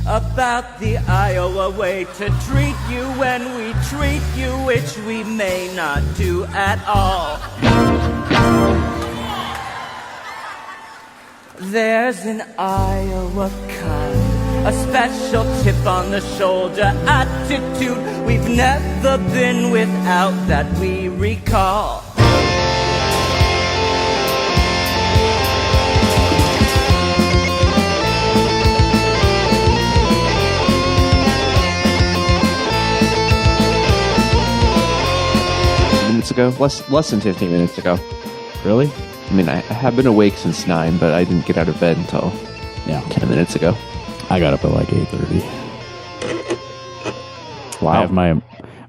about the Iowa way to treat you when we treat you, which we may not do at all. There's an Iowa kind, a special chip on the shoulder attitude we've never been without that we recall. Minutes ago, less than 15 minutes ago. Really? I mean, I have been awake since 9, but I didn't get out of bed until 10 minutes ago. I got up at like 8:30. Wow. I have my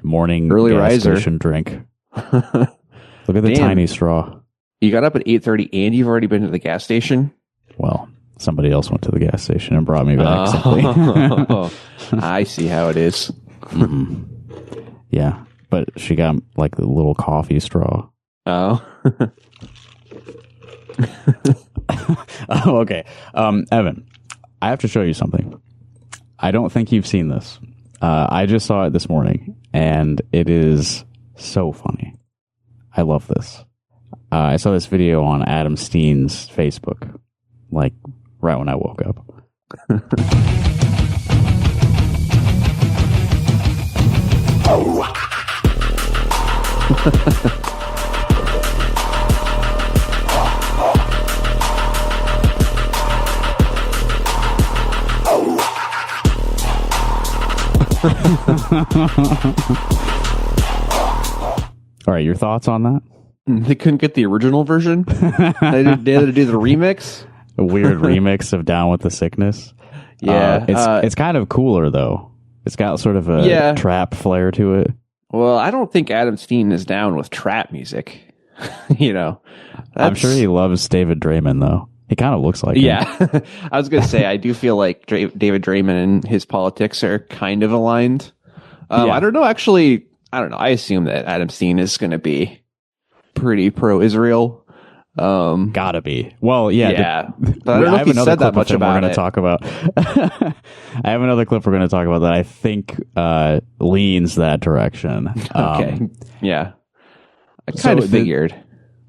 morning early gas riser station drink. Look at the tiny straw. You got up at 8:30 and you've already been to the gas station? Well, somebody else went to the gas station and brought me back simply. I see how it is. Mm-hmm. Yeah, but she got like the little coffee straw. Oh. Oh, okay. Evan, I have to show you something. I don't think you've seen this. I just saw it this morning, and it is so funny. I love this. I saw this video on Adam Steen's Facebook, like right when I woke up. All right, your thoughts on that? They couldn't get the original version? They had to do the remix? A weird remix of Down with the Sickness. Yeah. It's kind of cooler, though. It's got sort of a trap flair to it. Well, I don't think Adam Steen is down with trap music. You know, I'm sure he loves David Draymond, though. He kind of looks like him. Yeah. I was going to say, I do feel like David Draymond and his politics are kind of aligned. I don't know. Actually, I don't know. I assume that Adam Steen is going to be pretty pro-Israel. Gotta be. Well, yeah. Yeah. But I don't know if he said that much about it. Talk about. I have another clip we're going to talk about that I think leans that direction. Okay. Yeah. I kind of figured.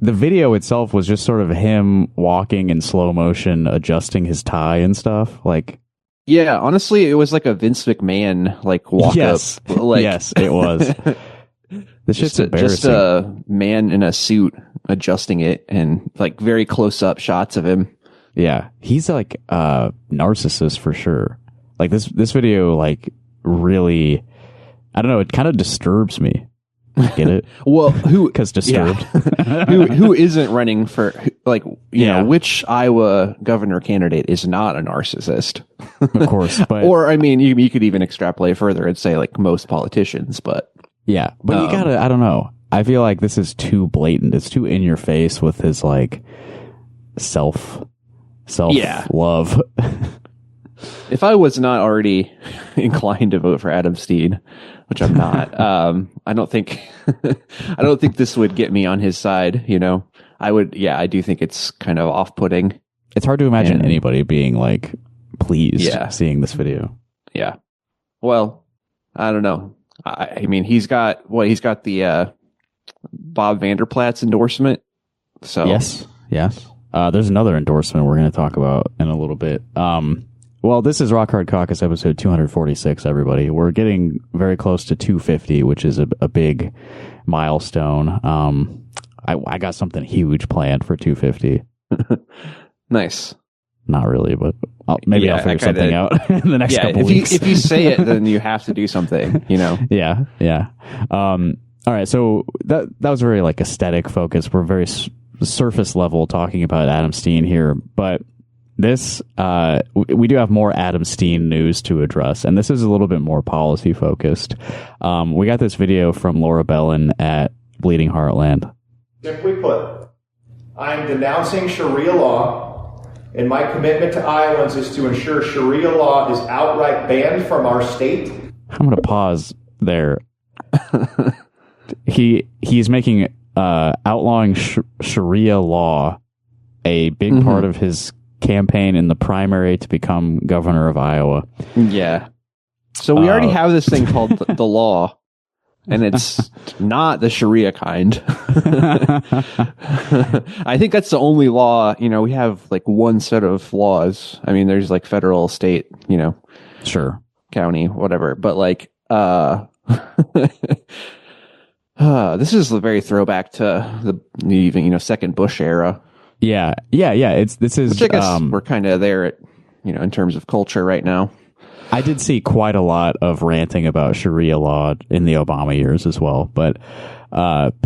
The video itself was just sort of him walking in slow motion, adjusting his tie and stuff. Like, yeah, honestly, it was like a Vince McMahon like walk up. Like, yes, it was. This shit's embarrassing. Just a man in a suit adjusting it, and like very close up shots of him. Yeah, he's like a narcissist for sure. Like this video, like really, I don't know. It kind of disturbs me. Get it? Well, because disturbed. Yeah. who isn't running for like you know, which Iowa governor candidate is not a narcissist? Of course, but or I mean, you could even extrapolate further and say like most politicians, but yeah, but you gotta. I don't know. I feel like this is too blatant. It's too in your face with his like self love. If I was not already inclined to vote for Adam Steen, which I'm not, I don't think this would get me on his side. You know, I would. Yeah, I do think it's kind of off-putting. It's hard to imagine anybody being like pleased seeing this video. Yeah. Well, I don't know. I mean, he's got the Bob Vanderplaat's endorsement. So yes. There's another endorsement we're going to talk about in a little bit. Well, this is Rock Hard Caucus episode 246, everybody. We're getting very close to 250, which is a big milestone. I got something huge planned for 250. Nice. Not really, but maybe I'll figure something out in the next couple weeks. If you say it, then you have to do something, you know? Yeah. All right, so that was very like aesthetic focus. We're very surface level talking about Adam Steen here, but this, we do have more Adam Steen news to address, and this is a little bit more policy focused. We got this video from Laura Bellin at Bleeding Heartland. Simply put, I am denouncing Sharia law, and my commitment to Iowans is to ensure Sharia law is outright banned from our state. I'm going to pause there. He's making outlawing Sharia law a big part of his campaign in the primary to become governor of Iowa. Yeah. So we already have this thing called the law, and it's not the Sharia kind. I think that's the only law. We have like one set of laws. I mean, there's like federal, state, Sure. county, whatever. But like, this is a very throwback to the even second Bush era. Yeah. Which I guess we're kind of there at in terms of culture right now. I did see quite a lot of ranting about Sharia law in the Obama years as well, but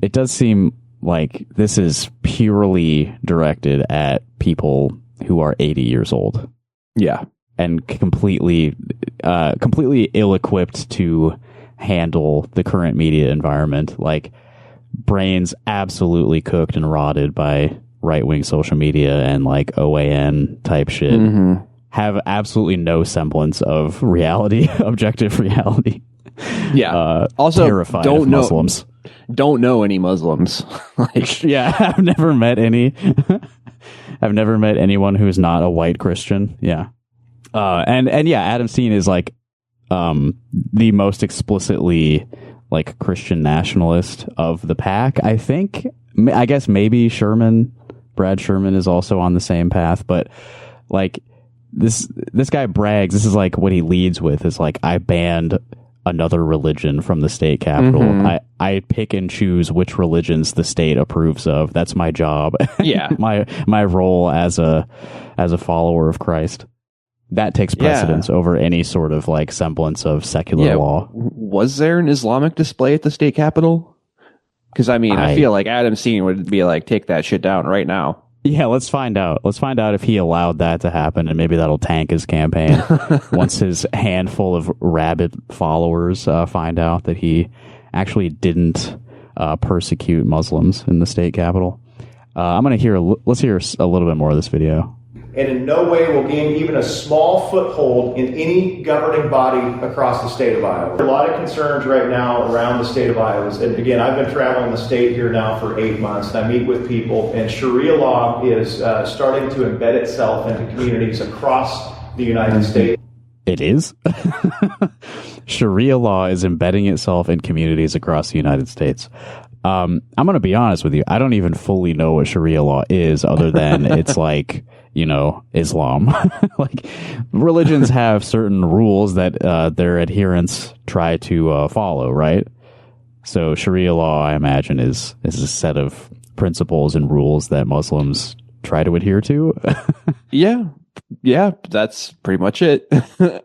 it does seem like this is purely directed at people who are 80 years old. Yeah. And completely ill-equipped to handle the current media environment. Like, brains absolutely cooked and rotted by right-wing social media and like OAN type shit. Mm-hmm. Have absolutely no semblance of reality, objective reality. Yeah. Also, terrified of Muslims. Don't know any Muslims. Yeah, I've never met any. I've never met anyone who's not a white Christian. Yeah. And yeah, Adam Steen is like the most explicitly like Christian nationalist of the pack. I think. I guess maybe Brad Sherman is also on the same path, but like. This guy brags. This is like what he leads with is like, I banned another religion from the state capital. Mm-hmm. I pick and choose which religions the state approves of. That's my job. Yeah. my role as a follower of Christ. That takes precedence over any sort of like semblance of secular law. Was there an Islamic display at the state capitol? Because I mean, I feel like Adam Steen would be like, take that shit down right now. Yeah, let's find out. Let's find out if he allowed that to happen, and maybe that'll tank his campaign once his handful of rabid followers find out that he actually didn't persecute Muslims in the state capitol. Let's hear a little bit more of this video. And in no way will gain even a small foothold in any governing body across the state of Iowa. There are a lot of concerns right now around the state of Iowa. And again, I've been traveling the state here now for 8 months, and I meet with people, and Sharia law is starting to embed itself into communities across the United States. It is? Sharia law is embedding itself in communities across the United States. I'm going to be honest with you. I don't even fully know what Sharia law is, other than it's like, Islam. Like, religions have certain rules that their adherents try to follow, right? So Sharia law, I imagine, is a set of principles and rules that Muslims try to adhere to. Yeah, that's pretty much it.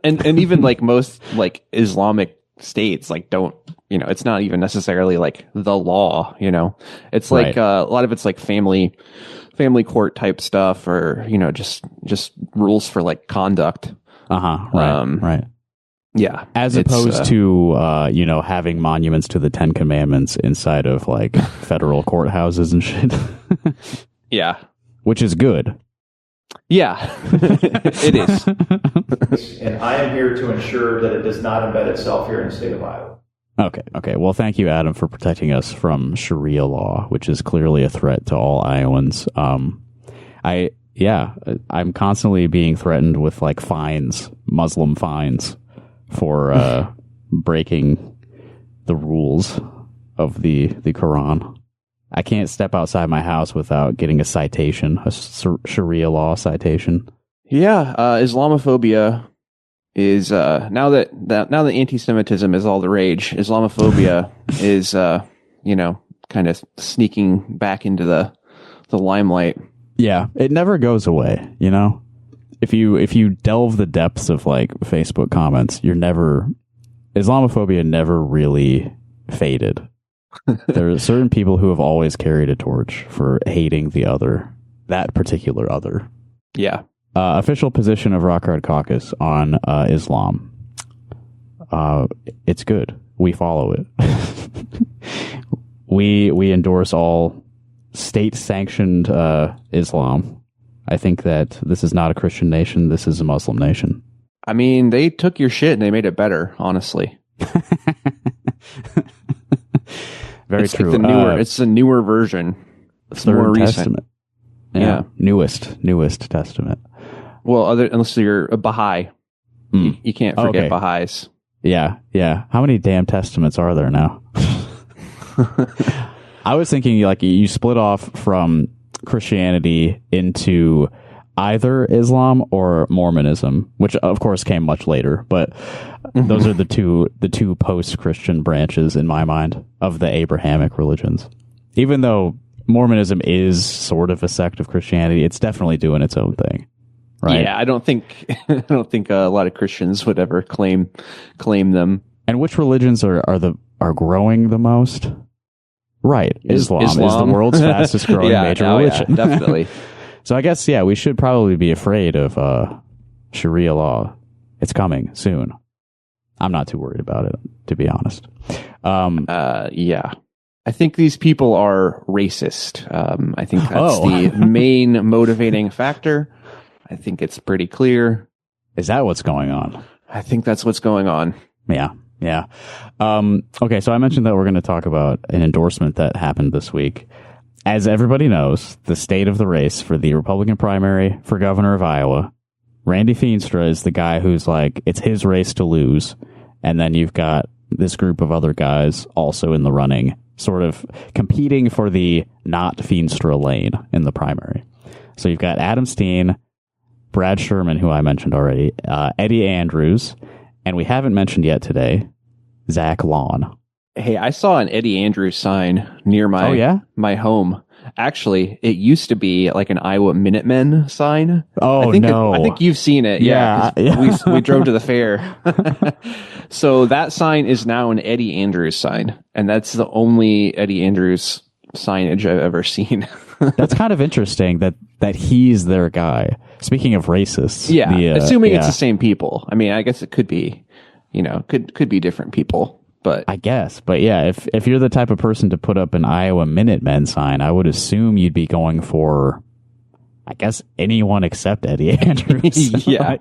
and even like most like Islamic states like don't, it's not even necessarily like the law, it's like a lot of it's like family court type stuff, or just rules for like conduct. Right. Yeah, as opposed to having monuments to the 10 Commandments inside of like federal courthouses and shit. Yeah, which is good. Yeah, it is. And I am here to ensure that it does not embed itself here in the state of Iowa. Okay. Well, thank you, Adam, for protecting us from Sharia law, which is clearly a threat to all Iowans. I'm constantly being threatened with like fines, Muslim fines, for breaking the rules of the Quran. I can't step outside my house without getting a citation, a Sharia law citation. Yeah, Islamophobia is now that anti-Semitism is all the rage. Islamophobia is kind of sneaking back into the limelight. Yeah, it never goes away. If you delve the depths of like Facebook comments, Islamophobia never really faded. There are certain people who have always carried a torch for hating that particular other. Yeah. Official position of Rock Hard Caucus on Islam. It's good. We follow it. We endorse all state-sanctioned Islam. I think that this is not a Christian nation. This is a Muslim nation. I mean, they took your shit and they made it better, honestly. Very it's true. Like it's a newer version. It's more recent. Testament. Yeah. Newest Testament. Well, unless you're a Baha'i. You can't forget Baha'is. Yeah. How many damn testaments are there now? I was thinking like you split off from Christianity into either Islam or Mormonism, which of course came much later, but those are the two post-Christian branches in my mind of the Abrahamic religions. Even though Mormonism is sort of a sect of Christianity, it's definitely doing its own thing. Right? Yeah, I don't think a lot of Christians would ever claim them. And which religions are growing the most? Right, Islam is the world's fastest growing major religion. Yeah, definitely. So I guess we should probably be afraid of Sharia law. It's coming soon. I'm not too worried about it, to be honest. Yeah. I think these people are racist. I think that's the main motivating factor. I think it's pretty clear. Is that what's going on? I think that's what's going on. Yeah. Okay, so I mentioned that we're going to talk about an endorsement that happened this week. As everybody knows, the state of the race for the Republican primary for governor of Iowa, Randy Feenstra is the guy who's like, it's his race to lose. And then you've got this group of other guys also in the running, sort of competing for the not Feenstra lane in the primary. So you've got Adam Steen, Brad Sherman, who I mentioned already, Eddie Andrews, and we haven't mentioned yet today, Zach Lawn. Hey, I saw an Eddie Andrews sign near my home. Actually, it used to be like an Iowa Minutemen sign. Oh, I think you've seen it. Yeah. We drove to the fair. So that sign is now an Eddie Andrews sign. And that's the only Eddie Andrews signage I've ever seen. That's kind of interesting that he's their guy. Speaking of racists. Yeah. Assuming it's the same people. I mean, I guess it could be, could be different people. But I guess. But yeah, if you're the type of person to put up an Iowa Minutemen sign, I would assume you'd be going for, I guess, anyone except Eddie Andrews. Yeah.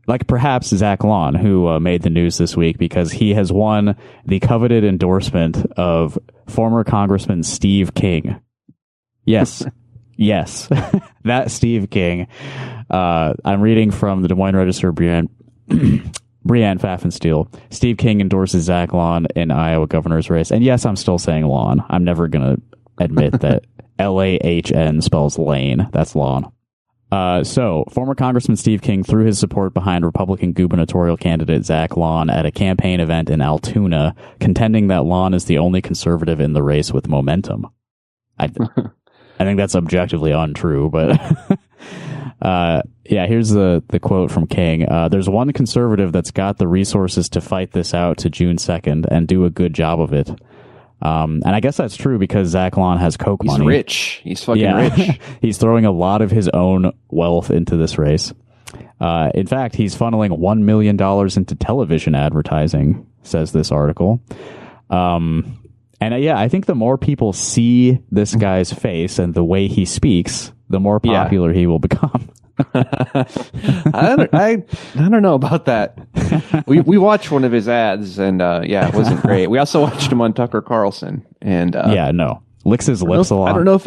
Like perhaps Zach Lawn, who made the news this week because he has won the coveted endorsement of former Congressman Steve King. Yes. Yes. That Steve King. I'm reading from the Des Moines Register, Brianne Pfaffenstiel. Steve King endorses Zach Lawn in Iowa governor's race. And yes, I'm still saying lawn. I'm never going to admit that L-A-H-N spells lane. That's lawn. So, former Congressman Steve King threw his support behind Republican gubernatorial candidate Zach Lawn at a campaign event in Altoona, contending that Lawn is the only conservative in the race with momentum. I think that's objectively untrue, but here's the quote from King. There's one conservative that's got the resources to fight this out to June 2nd and do a good job of it. And I guess that's true because Zach Lawn has Coke money. He's rich. He's fucking rich. He's throwing a lot of his own wealth into this race. In fact, he's funneling $1 million into television advertising, says this article. I think the more people see this guy's face and the way he spees, the more popular he will become. I don't know about that. We watched one of his ads and it wasn't great. We also watched him on Tucker Carlson and licks his lips a lot. I don't know if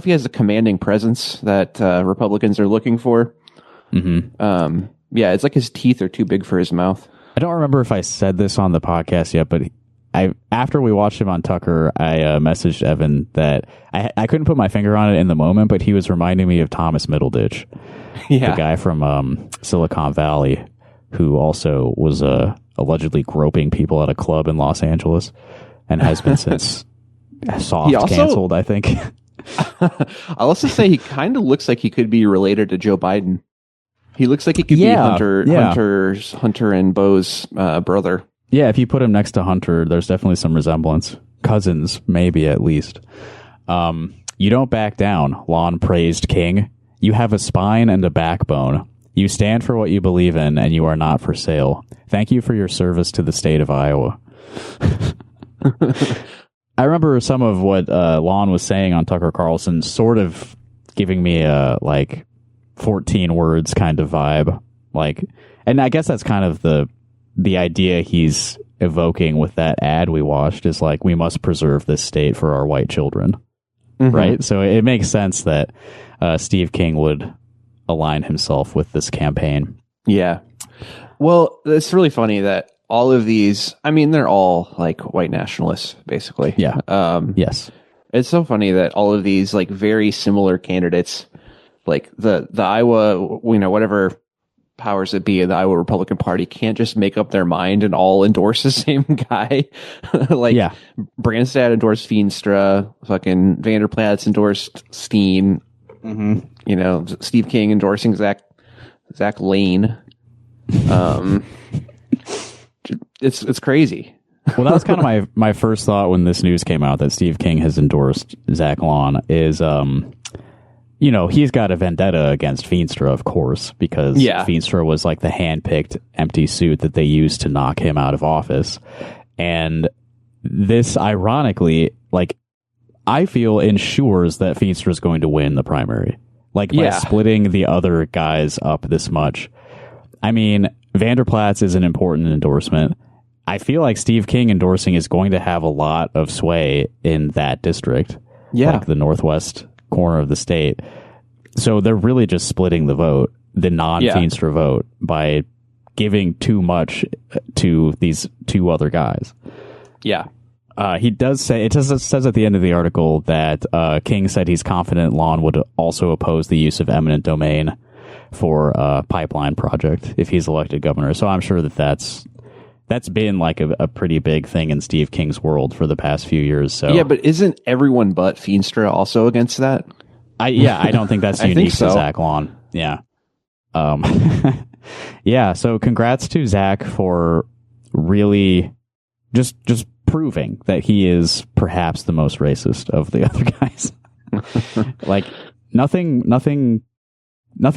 he has a commanding presence that Republicans are looking for. Mm-hmm. It's like his teeth are too big for his mouth. I don't remember if I said this on the podcast yet, but after we watched him on Tucker, I messaged Evan that I couldn't put my finger on it in the moment, but he was reminding me of Thomas Middleditch, the guy from Silicon Valley, who also was allegedly groping people at a club in Los Angeles and has been since canceled, I think. I'll also say he kind of looks like he could be related to Joe Biden. He looks like he could be Hunter and Bo's brother. Yeah, if you put him next to Hunter, there's definitely some resemblance. Cousins, maybe at least. You don't back down, Lawn praised King. You have a spine and a backbone. You stand for what you believe in, and you are not for sale. Thank you for your service to the state of Iowa. I remember some of what Lawn was saying on Tucker Carlson, sort of giving me a 14 words kind of vibe. And I guess that's kind of the idea he's evoking with that ad we watched is we must preserve this state for our white children. Mm-hmm. Right? So it makes sense that Steve King would align himself with this campaign. Yeah. Well, it's really funny that all of these, I mean, they're all like white nationalists, basically. Yeah. Yes. It's so funny that all of these like very similar candidates, like the Iowa, whatever powers that be in the Iowa Republican Party, can't just make up their mind and all endorse the same guy. Like, yeah. Branstad endorsed Feenstra, fucking Vanderplatz endorsed Steen, Steve King endorsing Zach Lane. It's crazy. Well, that was kind of my first thought when this news came out that Steve King has endorsed Zach Lawn is, he's got a vendetta against Feenstra, of course, because Feenstra was like the handpicked empty suit that they used to knock him out of office. And this, ironically, like, I feel ensures that Feenstra is going to win the primary. Like, by splitting the other guys up this much. I mean, Vanderplatz is an important endorsement. I feel like Steve King endorsing is going to have a lot of sway in that district. Yeah. Like the northwest corner of the state. So they're really just splitting the vote, the non-Feenstra vote, by giving too much to these two other guys. Yeah. He does say, it says at the end of the article that King said he's confident Lawn would also oppose the use of eminent domain for a pipeline project if he's elected governor. So I'm sure that's been like a pretty big thing in Steve King's world for the past few years. So yeah, but isn't everyone but Feenstra also against that? I don't think that's unique to Zach Lawn. Yeah. Yeah. So congrats to Zach for really just proving that he is perhaps the most racist of the other guys. Like nothing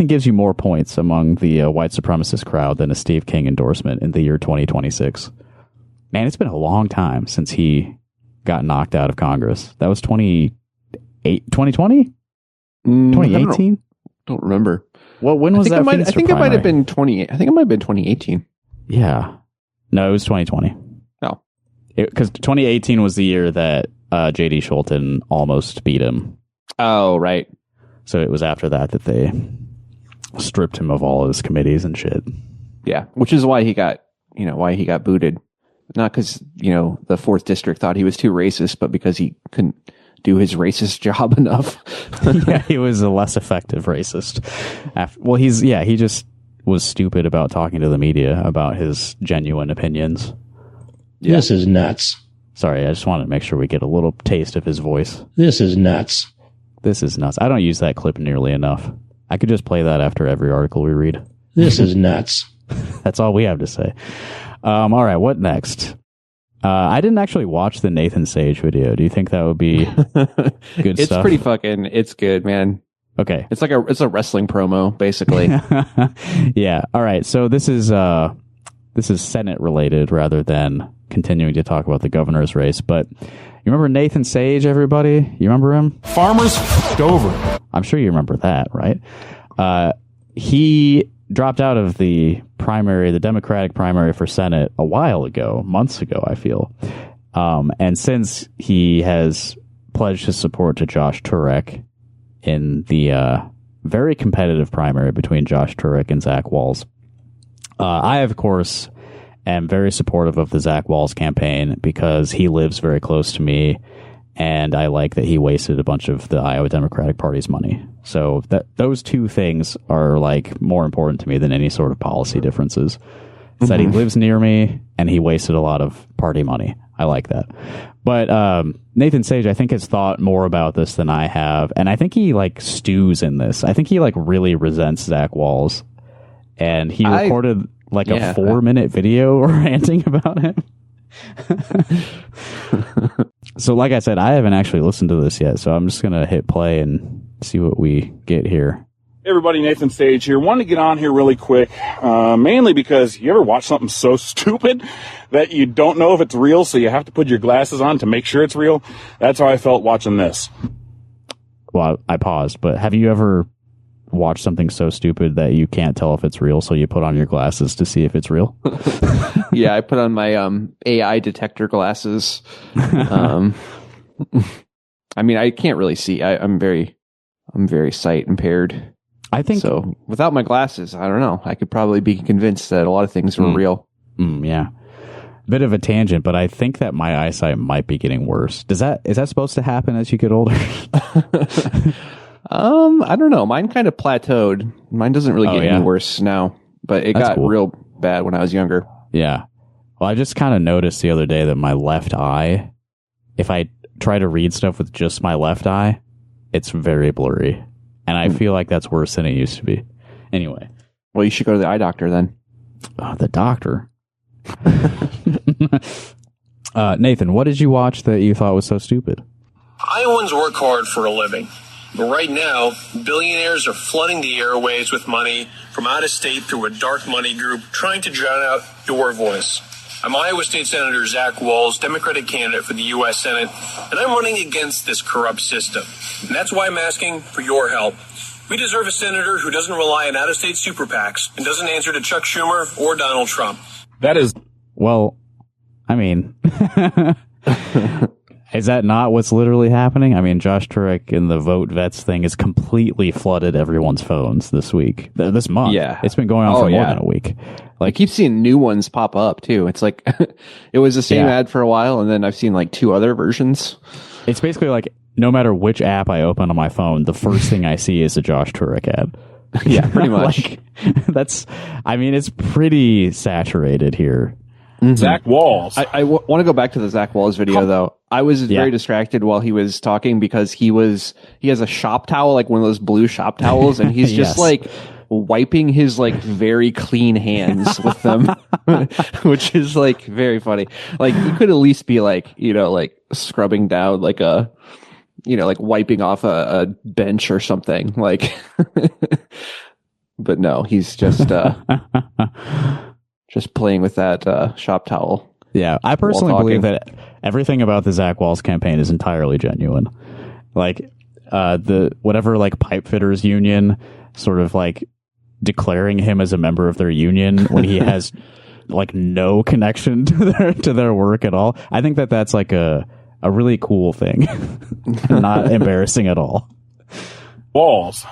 gives you more points among the white supremacist crowd than a Steve King endorsement in the year 2026. Man, it's been a long time since he got knocked out of Congress. That was 2020? 2018? Don't remember. Well, when was that? I think it might have been 2018. Yeah. No, it was 2020. Oh. Because 2018 was the year that J.D. Scholten almost beat him. Oh, right. So it was after that they stripped him of all his committees and shit. Yeah, which is why he got booted. Not because, the 4th district thought he was too racist, but because he couldn't do his racist job enough. Yeah, he was a less effective racist. He just was stupid about talking to the media about his genuine opinions. Yeah. This is nuts. Sorry, I just wanted to make sure we get a little taste of his voice. This is nuts. This is nuts. I don't use that clip nearly enough. I could just play that after every article we read. This is nuts. That's all we have to say. All right, what next? I didn't actually watch the Nathan Sage video. Do you think that would be good stuff? It's good, man. Okay. It's a wrestling promo, basically. Yeah. All right. So this is Senate related rather than continuing to talk about the governor's race. But you remember Nathan Sage, everybody? You remember him? Farmers f***ed over. I'm sure you remember that, right? He dropped out of the Democratic primary for Senate a while ago, months ago, I feel. And since he has pledged his support to Josh Turek in the very competitive primary between Josh Turek and Zach Walz. I, of course, am very supportive of the Zach Walz campaign because he lives very close to me, and I like that he wasted a bunch of the Iowa Democratic Party's money. So those two things are like more important to me than any sort of policy differences. It's that he lives near me and he wasted a lot of party money. I like that. But Nathan Sage, I think, has thought more about this than I have, and I think he like stews in this. I think he like really resents Zach Walz, and he recorded a 4-minute video ranting about him. So like I said, I haven't actually listened to this yet, so I'm just going to hit play and see what we get here. Hey everybody, Nathan Sage here. Wanted to get on here really quick, mainly because you ever watch something so stupid that you don't know if it's real, so you have to put your glasses on to make sure it's real? That's how I felt watching this. Well, I paused, but have you ever watched something so stupid that you can't tell if it's real, so you put on your glasses to see if it's real? Yeah, I put on my AI detector glasses. I mean, I can't really see. I'm very I'm very sight impaired. I think so. Without my glasses, I don't know. I could probably be convinced that a lot of things were real. Yeah. Bit of a tangent, but I think that my eyesight might be getting worse. Is that supposed to happen as you get older? I don't know. Mine kind of plateaued. Mine doesn't really get any worse now, but it got real bad when I was younger. Yeah. Well, I just kind of noticed the other day that my left eye, if I try to read stuff with just my left eye, it's very blurry. And I feel like that's worse than it used to be. Anyway. Well, you should go to the eye doctor then. The doctor? Nathan, what did you watch that you thought was so stupid? Iowans work hard for a living. But right now, billionaires are flooding the airwaves with money from out of state through a dark money group trying to drown out your voice. I'm Iowa State Senator Zach Walz, Democratic candidate for the U.S. Senate, and I'm running against this corrupt system. And that's why I'm asking for your help. We deserve a senator who doesn't rely on out-of-state super PACs and doesn't answer to Chuck Schumer or Donald Trump. That is... Well, I mean... Is that not what's literally happening? I mean, Josh Turek and the Vote Vets thing has completely flooded everyone's phones this week. This month. Yeah. It's been going on for more than a week. I keep seeing new ones pop up, too. It's like, it was the same ad for a while, and then I've seen like 2 other versions. It's basically like, no matter which app I open on my phone, the first thing I see is a Josh Turek ad. Yeah, pretty much. It's pretty saturated here. Mm-hmm. Zach Walz. I want to go back to the Zach Walz video, though. I was very distracted while he was talking because he has a shop towel, like one of those blue shop towels, and he's just like wiping his like very clean hands with them, which is like very funny. Like he could at least be like, like scrubbing down like like wiping off a bench or something. Like, but no, he's just just playing with that shop towel. Yeah, I personally believe that everything about the Zach Walz campaign is entirely genuine. Like the whatever like pipe fitters union sort of like declaring him as a member of their union when he has like no connection to their work at all. I think that that's like a really cool thing, not embarrassing at all. Walz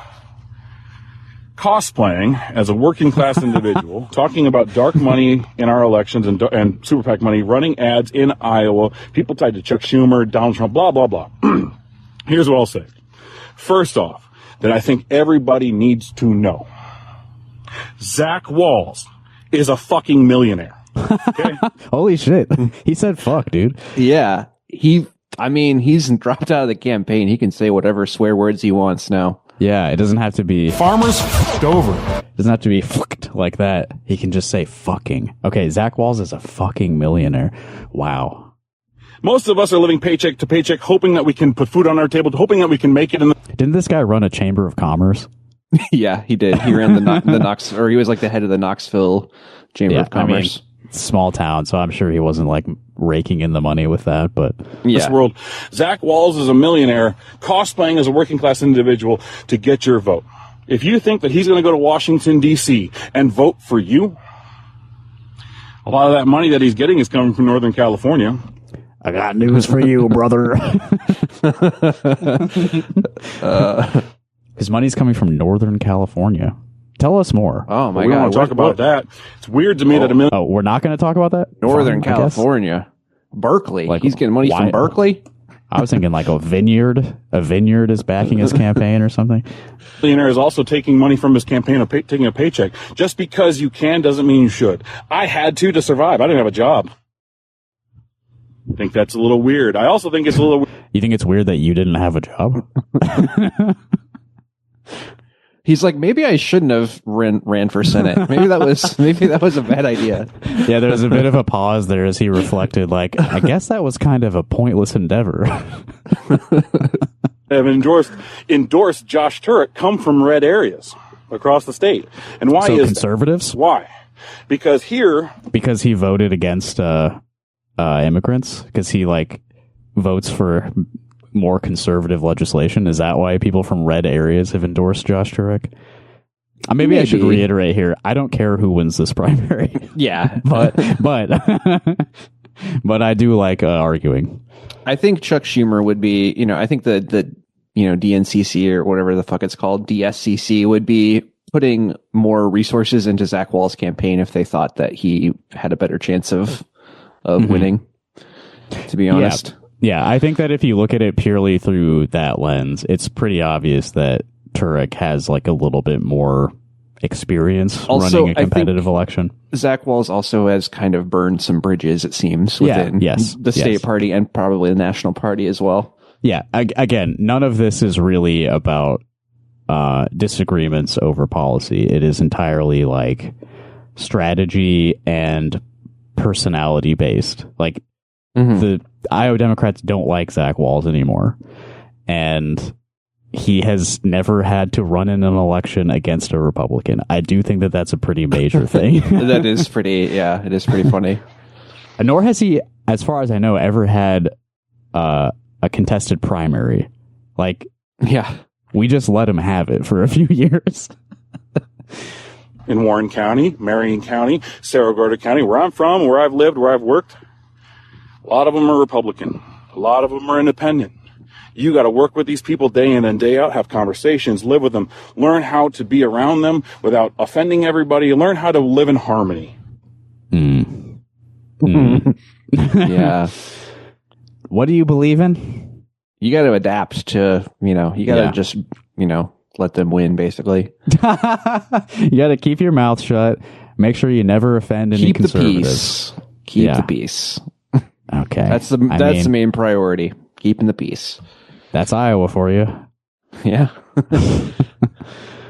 cosplaying as a working class individual, talking about dark money in our elections and super PAC money, running ads in Iowa, people tied to Chuck Schumer, Donald Trump, blah, blah, blah. Here's what I'll say. First off, that I think everybody needs to know. Zach Walz is a fucking millionaire. Okay? Holy shit. He said fuck, dude. Yeah. He's dropped out of the campaign. He can say whatever swear words he wants now. Yeah, it doesn't have to be... Farmers f***ed over. It doesn't have to be fucked like that. He can just say fucking. Okay, Zach Walz is a fucking millionaire. Wow. Most of us are living paycheck to paycheck, hoping that we can put food on our table, hoping that we can make it in the... Didn't this guy run a chamber of commerce? Yeah, he did. He ran the Knox, or he was like the head of the Knoxville Chamber of Commerce. Small town, so I'm sure he wasn't like raking in the money with that, but this world. Zach Walz is a millionaire cosplaying as a working class individual to get your vote. If you think that he's going to go to Washington, D.C. and vote for you, a lot of that money that he's getting is coming from Northern California. I got news for you, brother. His money's coming from Northern California. Tell us more. Oh my God! We don't want God! to talk about that. It's weird to me that a million. Oh, we're not going to talk about that. Northern California, Berkeley. Like, he's getting money from Berkeley. I was thinking like a vineyard. A vineyard is backing his campaign or something. Millionaire is also taking money from his campaign, taking a paycheck. Just because you can doesn't mean you should. I had to survive. I didn't have a job. I think that's a little weird. I also think it's a little. You think it's weird that you didn't have a job? He's like, maybe I shouldn't have ran for Senate. Maybe that was a bad idea. Yeah, there was a bit of a pause there as he reflected, like, I guess that was kind of a pointless endeavor. Have endorsed Josh Turek come from red areas across the state. And why so is conservatives? That? Why? Because he voted against immigrants, because he like votes for more conservative legislation. Is that why people from red areas have endorsed Josh Turek? Maybe I should reiterate here. I don't care who wins this primary. Yeah, but I do like arguing. I think Chuck Schumer would be. I think the DNCC or whatever the fuck it's called, DSCC, would be putting more resources into Zach Wall's campaign if they thought that he had a better chance of winning, to be honest. Yeah, I think that if you look at it purely through that lens, it's pretty obvious that Turek has like a little bit more experience running a competitive election. Zach Walls also has kind of burned some bridges, it seems, within the state party and probably the national party as well. Yeah, again, none of this is really about disagreements over policy. It is entirely like strategy and personality based. Like the Iowa Democrats don't like Zach Walls anymore, and he has never had to run in an election against a Republican. I do think that that's a pretty major thing. That is pretty, it is pretty funny. Nor has he, as far as I know, ever had a contested primary. Like, we just let him have it for a few years. In Warren County, Marion County, Cerro Gordo County, where I'm from, where I've lived, where I've worked, a lot of them are Republican. A lot of them are independent. You got to work with these people day in and day out, have conversations, live with them, learn how to be around them without offending everybody, learn how to live in harmony. Yeah. What do you believe in? You got to adapt to, you got to just, let them win, basically. You got to keep your mouth shut. Make sure you never offend any conservatives. Keep the peace. Okay. That's the main priority. Keeping the peace. That's Iowa for you. Yeah.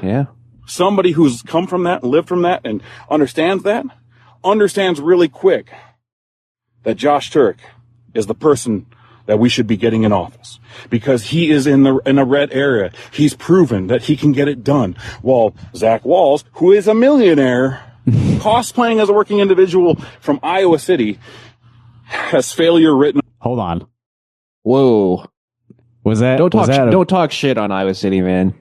Yeah. Somebody who's come from that, lived from that, and understands really quick that Josh Turek is the person that we should be getting in office, because he is in a red area. He's proven that he can get it done. While Zach Walls, who is a millionaire, cosplaying as a working individual from Iowa City, has failure written. Hold on. Whoa. Was that? Don't talk shit on Iowa City, man.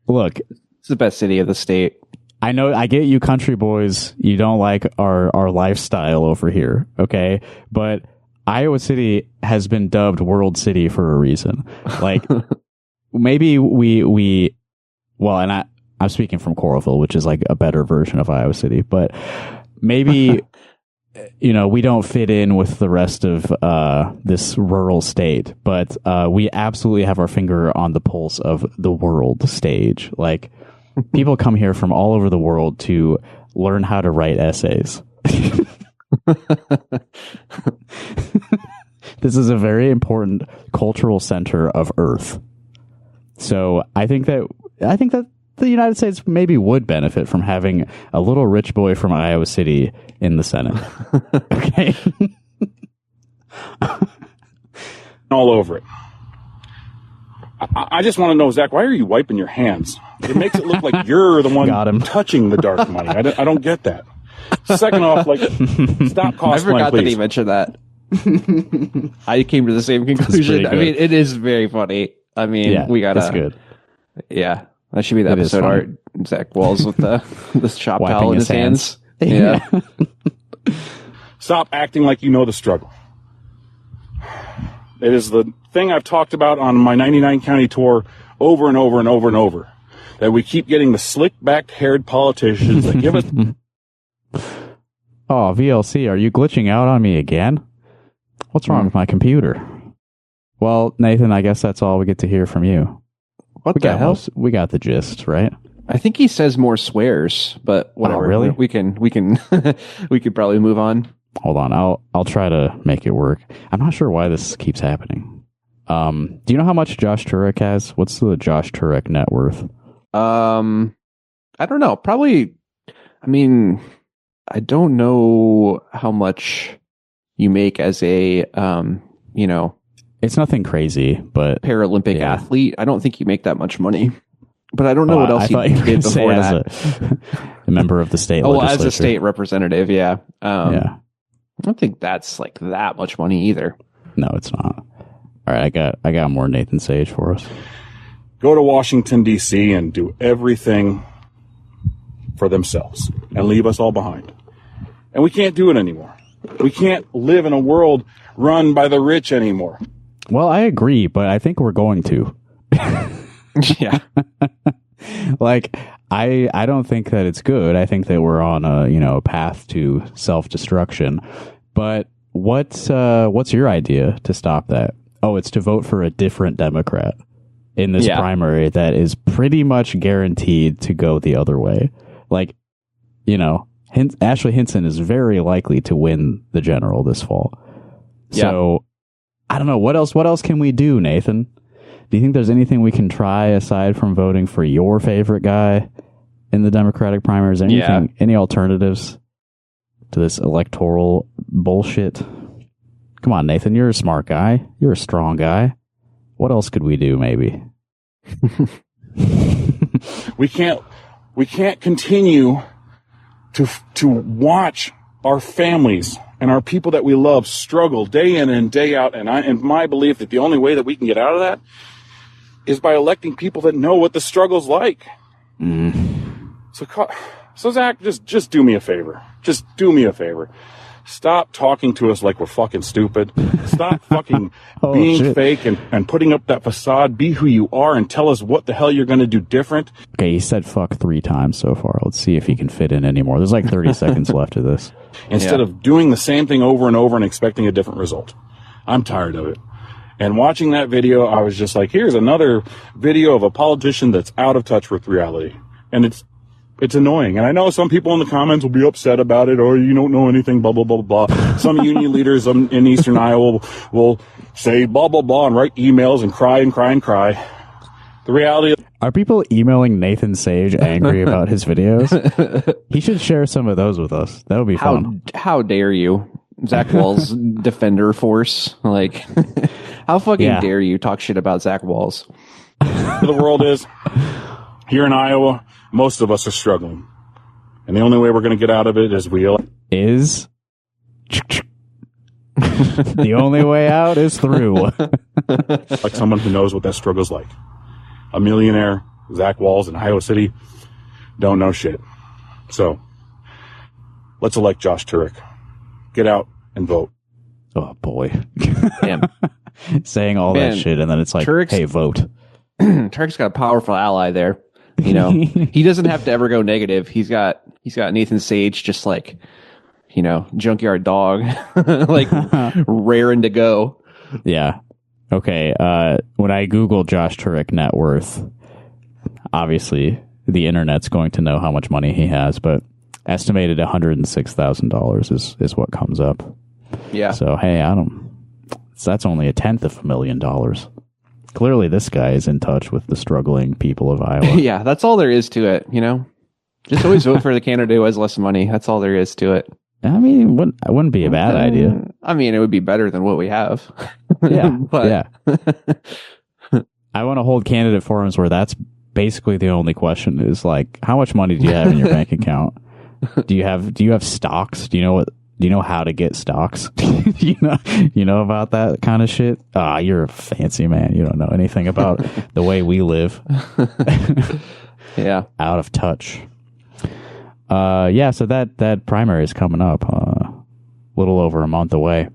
Look, it's the best city of the state. I know. I get you, country boys. You don't like our lifestyle over here, okay? But Iowa City has been dubbed World City for a reason. Like, maybe we well, and I'm speaking from Coralville, which is like a better version of Iowa City, but maybe we don't fit in with the rest of this rural state, but we absolutely have our finger on the pulse of the world stage. Like, people come here from all over the world to learn how to write essays. This is a very important cultural center of Earth. So I think that the United States maybe would benefit from having a little rich boy from Iowa City in the Senate. Okay. All over it. I just want to know, Zach, why are you wiping your hands? It makes it look like you're the one touching the dark money. I don't get that. Second off, stop cosplaying, I forgot please. that he mentioned that. I came to the same conclusion. I mean, it is very funny. I mean, we gotta. That's good. Yeah, that should be the episode art. Zach Walls with the shop towel in his hands. Yeah. Stop acting like you know the struggle. It is the thing I've talked about on my 99 county tour over and over and over and over, that we keep getting the slick-backed haired politicians that give us. Oh, VLC, are you glitching out on me again? What's wrong with my computer? Well, Nathan, I guess that's all we get to hear from you. What the hell? We got the gist, right? I think he says more swears, but whatever. Oh, really? We can we could probably move on. Hold on, I'll try to make it work. I'm not sure why this keeps happening. Do you know how much Josh Turek has? What's the Josh Turek net worth? I don't know. Probably. I mean, I don't know how much you make as a It's nothing crazy, but Paralympic athlete. I don't think you make that much money. But I don't know what else he did before that. A member of the state legislature. As a state representative, yeah. Yeah. I don't think that's like that much money either. No, it's not. All right, I got more Nathan Sage for us. Go to Washington, D.C. and do everything for themselves and leave us all behind. And we can't do it anymore. We can't live in a world run by the rich anymore. Well, I agree, but I think we're going to. Yeah. Like, I don't think that it's good. I think that we're on a path to self-destruction. But what's your idea to stop that? Oh, it's to vote for a different Democrat in this primary that is pretty much guaranteed to go the other way. Like, Ashley Hinson is very likely to win the general this fall. So I don't know. What else can we do, Nathan? Do you think there's anything we can try aside from voting for your favorite guy in the Democratic primary? Is there anything, any alternatives to this electoral bullshit? Come on, Nathan, you're a smart guy. You're a strong guy. What else could we do, maybe? We can't continue to watch our families and our people that we love struggle day in and day out. And my belief that the only way that we can get out of that is by electing people that know what the struggle's like. So Zach, just do me a favor. Just do me a favor. Stop talking to us like we're fucking stupid. Stop fucking being fake and putting up that facade. Be who you are and tell us what the hell you're going to do different. Okay, he said fuck 3 times so far. Let's see if he can fit in anymore. There's like 30 seconds left of this. Instead of doing the same thing over and over and expecting a different result. I'm tired of it. And watching that video, I was just like, here's another video of a politician that's out of touch with reality. And it's annoying. And I know some people in the comments will be upset about it, or you don't know anything, blah, blah, blah, blah. Some union leaders in Eastern Iowa will say blah, blah, blah, and write emails and cry and cry and cry. The reality of... Are people emailing Nathan Sage angry about his videos? He should share some of those with us. That would be fun. How dare you? Zach Wall's defender force. Like, how fucking dare you talk shit about Zach Walls? The world is, here in Iowa, most of us are struggling. And the only way we're going to get out of it is the only way out is through. Like someone who knows what that struggle's like. A millionaire, Zach Walls in Iowa City, don't know shit. So, let's elect Josh Turek. Get out and vote. Oh, boy. Damn. Saying all that shit, and then it's like, hey, vote. Turek's got a powerful ally there. You know, he doesn't have to ever go negative. He's got Nathan Sage just like, junkyard dog, like raring to go. Yeah. Okay. When I Google Josh Turek net worth, obviously the internet's going to know how much money he has, but estimated $106,000 is what comes up. Yeah. So, hey, that's only $1/10 of $1 million. Clearly, this guy is in touch with the struggling people of Iowa. Yeah, that's all there is to it, Just always vote for the candidate who has less money. That's all there is to it. I mean, it wouldn't be a bad idea. I mean, it would be better than what we have. Yeah, but I want to hold candidate forums where that's basically the only question is like, how much money do you have in your bank account? Do you have stocks? Do you know how to get stocks? you know about that kind of shit? You're a fancy man. You don't know anything about the way we live. Yeah. Out of touch. So that primary is coming up a little over a month away.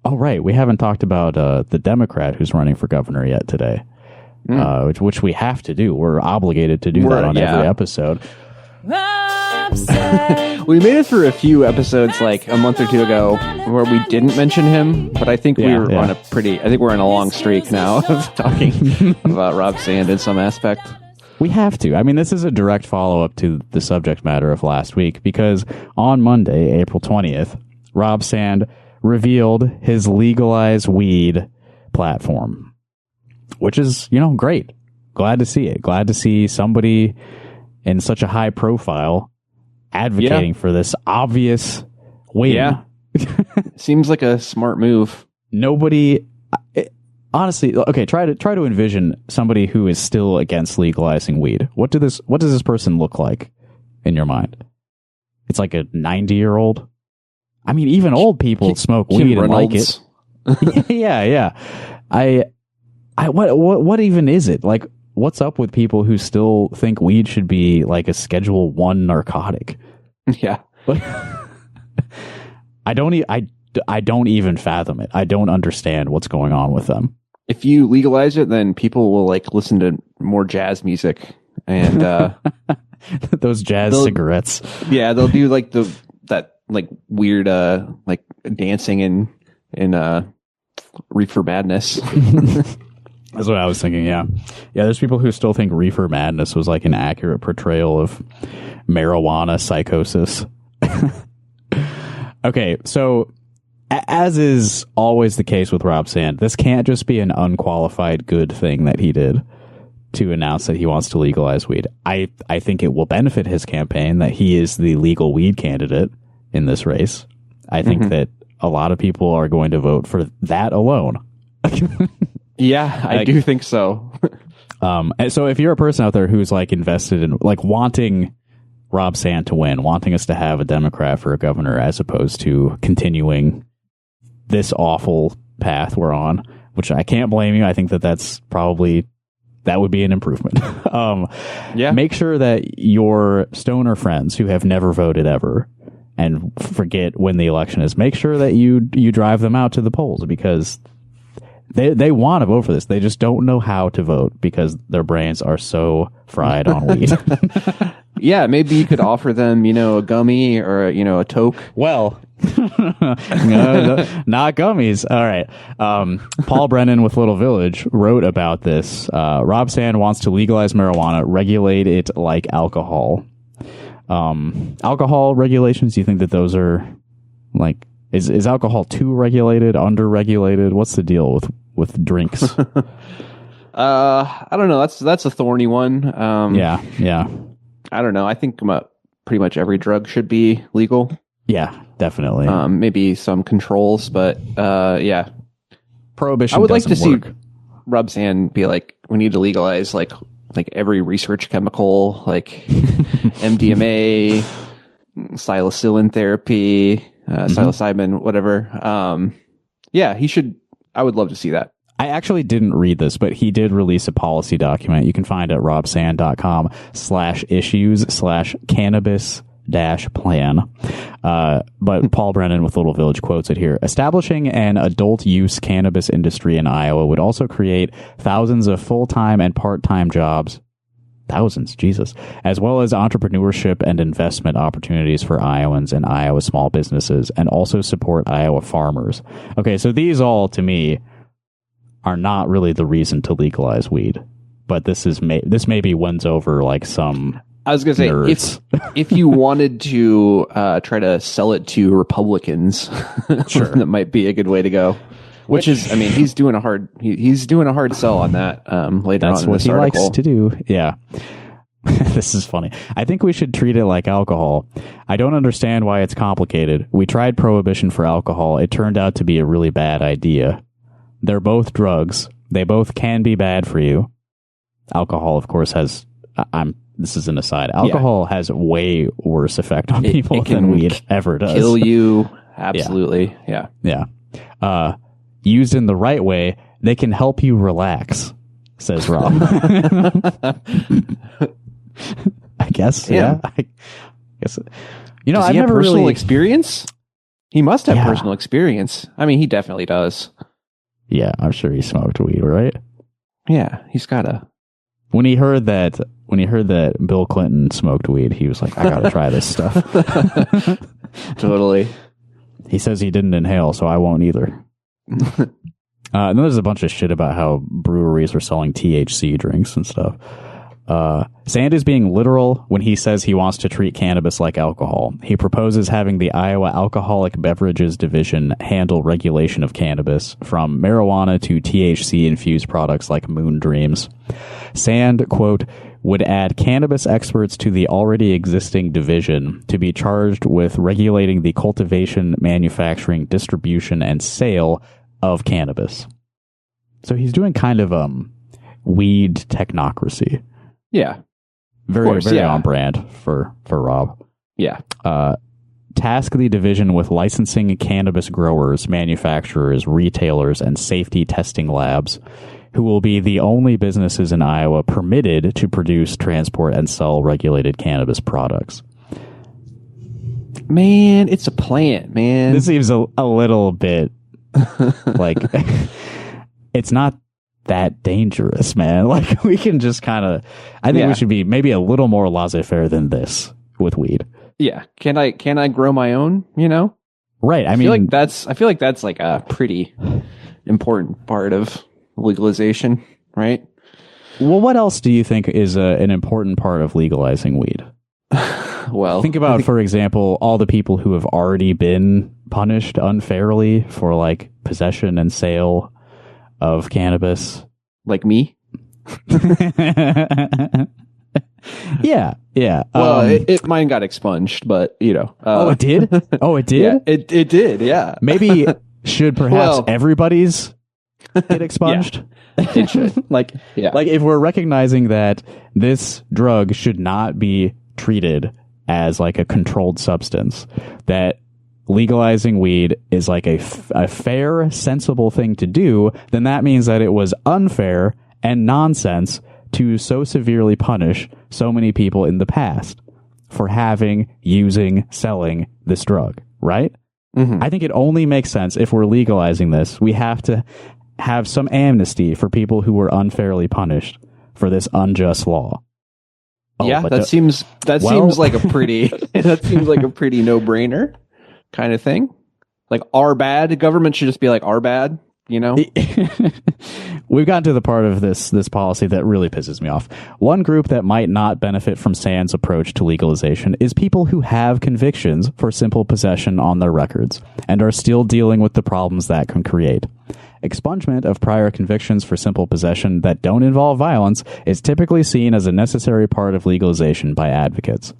Oh, right. We haven't talked about the Democrat who's running for governor yet today, which we have to do. We're obligated to do that on every episode. We made it through a few episodes like a month or two ago where we didn't mention him, but I think we're on a long streak now of talking about Rob Sand in some aspect. We have to. I mean, this is a direct follow-up to the subject matter of last week because on Monday, April 20th, Rob Sand revealed his legalized weed platform, which is, great. Glad to see it. Glad to see somebody in such a high profile advocating for this obvious win. Yeah. Seems like a smart move. Nobody, honestly, okay, try to envision somebody who is still against legalizing weed. What does this person look like in your mind? It's like a 90-year-old. I mean, even old people smoke weed and like it. Yeah. What even is it? Like, what's up with people who still think weed should be like a Schedule 1 narcotic? Yeah. I don't even fathom it. I don't understand what's going on with them. if you legalize it, then people will like listen to more jazz music and those jazz cigarettes. Yeah, they'll do like that like weird like dancing in Reefer Madness. That's what I was thinking. Yeah. There's people who still think Reefer Madness was like an accurate portrayal of marijuana psychosis. Okay, so as is always the case with Rob Sand, this can't just be an unqualified good thing that he did to announce that he wants to legalize weed. I think it will benefit his campaign that he is the legal weed candidate in this race. I think that a lot of people are going to vote for that alone. Yeah, I do think so. And so if you're a person out there who's like invested in like wanting Rob Sand to win, wanting us to have a Democrat for a governor as opposed to continuing this awful path we're on, which I can't blame you. I think that would be an improvement. Make sure that your stoner friends who have never voted ever and forget when the election is, make sure that you drive them out to the polls, because they want to vote for this. They just don't know how to vote because their brains are so fried on weed. Yeah, maybe you could offer them, a gummy or, a toke. Well, no, not gummies. All right. Paul Brennan with Little Village wrote about this. Rob Sand wants to legalize marijuana, regulate it like alcohol. Alcohol regulations, do you think that those are like, is alcohol too regulated, under-regulated? What's the deal with drinks? I don't know. That's a thorny one. Yeah. I don't know. I think pretty much every drug should be legal. Yeah, definitely. Maybe some controls, but yeah. Prohibition. I would like to see work. Rob Sand be like, we need to legalize like every research chemical, like MDMA, psilocybin therapy, psilocybin, whatever. Yeah, he should. I would love to see that. I actually didn't read this, but he did release a policy document. You can find it at robsand.com/issues/cannabis-plan. But Paul Brennan with Little Village quotes it here. Establishing an adult use cannabis industry in Iowa would also create thousands of full-time and part-time jobs. Thousands, Jesus. As well as entrepreneurship and investment opportunities for Iowans and Iowa small businesses, and also support Iowa farmers. Okay, so these all, to me, are not really the reason to legalize weed. But this maybe wins over like some... I was going to say, if you wanted to try to sell it to Republicans, sure, that might be a good way to go. Which is, I mean, he's doing a hard sell on that later on in this article. That's what he likes to do. Yeah. This is funny. I think we should treat it like alcohol. I don't understand why it's complicated. We tried prohibition for alcohol. It turned out to be a really bad idea. They're both drugs. They both can be bad for you. Alcohol, of course, has... This is an aside. Alcohol has way worse effect on people than weed ever does. Kill you. Absolutely. Yeah. Used in the right way, they can help you relax, says Rob. I guess. Yeah. I guess. Does he have personal experience? He must have personal experience. I mean, he definitely does. Yeah, I'm sure he smoked weed, right? Yeah, he's gotta. When he heard that Bill Clinton smoked weed, he was like, I gotta try this stuff. Totally. He says he didn't inhale, so I won't either. And then there's a bunch of shit about how breweries are selling THC drinks and stuff. Sand is being literal when he says he wants to treat cannabis like alcohol. He proposes having the Iowa Alcoholic Beverages Division handle regulation of cannabis, from marijuana to THC-infused products like Moon Dreams. Sand, quote, would add cannabis experts to the already existing division to be charged with regulating the cultivation, manufacturing, distribution, and sale of cannabis. So he's doing kind of weed technocracy. Yeah. Very on brand for Rob. Yeah. Task the division with licensing cannabis growers, manufacturers, retailers, and safety testing labs, who will be the only businesses in Iowa permitted to produce, transport, and sell regulated cannabis products. Man, it's a plant, man. This seems a little bit like it's not that dangerous, man. Like, we can just kind of, I think Yeah. we should be maybe a little more laissez-faire than this with weed. Yeah. Can I grow my own, you know? Right. I I mean, feel like that's like a pretty important part of legalization, right? well, what else do you think is an important part of legalizing weed? Well, Think about, for example, all the people who have already been punished unfairly for like possession and sale of cannabis. like me. Yeah. Well, mine got expunged, but you know. Oh, it did? Oh, it did? Yeah, it did. Yeah. Maybe should perhaps Well- everybody's get expunged? It should. Like if we're recognizing that this drug should not be treated as like a controlled substance, that legalizing weed is like a fair, sensible thing to do, then that means that it was unfair and nonsense to so severely punish so many people in the past for having, using, selling this drug, right? Mm-hmm. I think it only makes sense if we're legalizing this. We have to have some amnesty for people who were unfairly punished for this unjust law. Oh, Yeah, but that seems like a pretty no-brainer kind of thing. Like, our bad. The government should just be like, our bad, you know? We've gotten to the part of this policy that really pisses me off. One group that might not benefit from Sand's approach to legalization is people who have convictions for simple possession on their records and are still dealing with the problems that can create. Expungement of prior convictions for simple possession that don't involve violence is typically seen as a necessary part of legalization by advocates.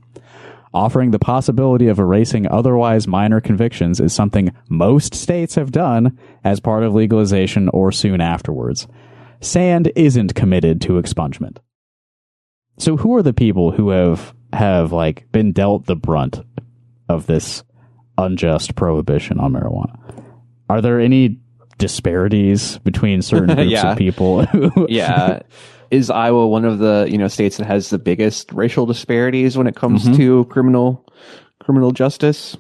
Offering the possibility of erasing otherwise minor convictions is something most states have done as part of legalization or soon afterwards. Sand isn't committed to expungement. So who are the people who have like been dealt the brunt of this unjust prohibition on marijuana? Are there any disparities between certain groups Yeah. of people? Yeah. Is Iowa one of the, states that has the biggest racial disparities when it comes to criminal justice?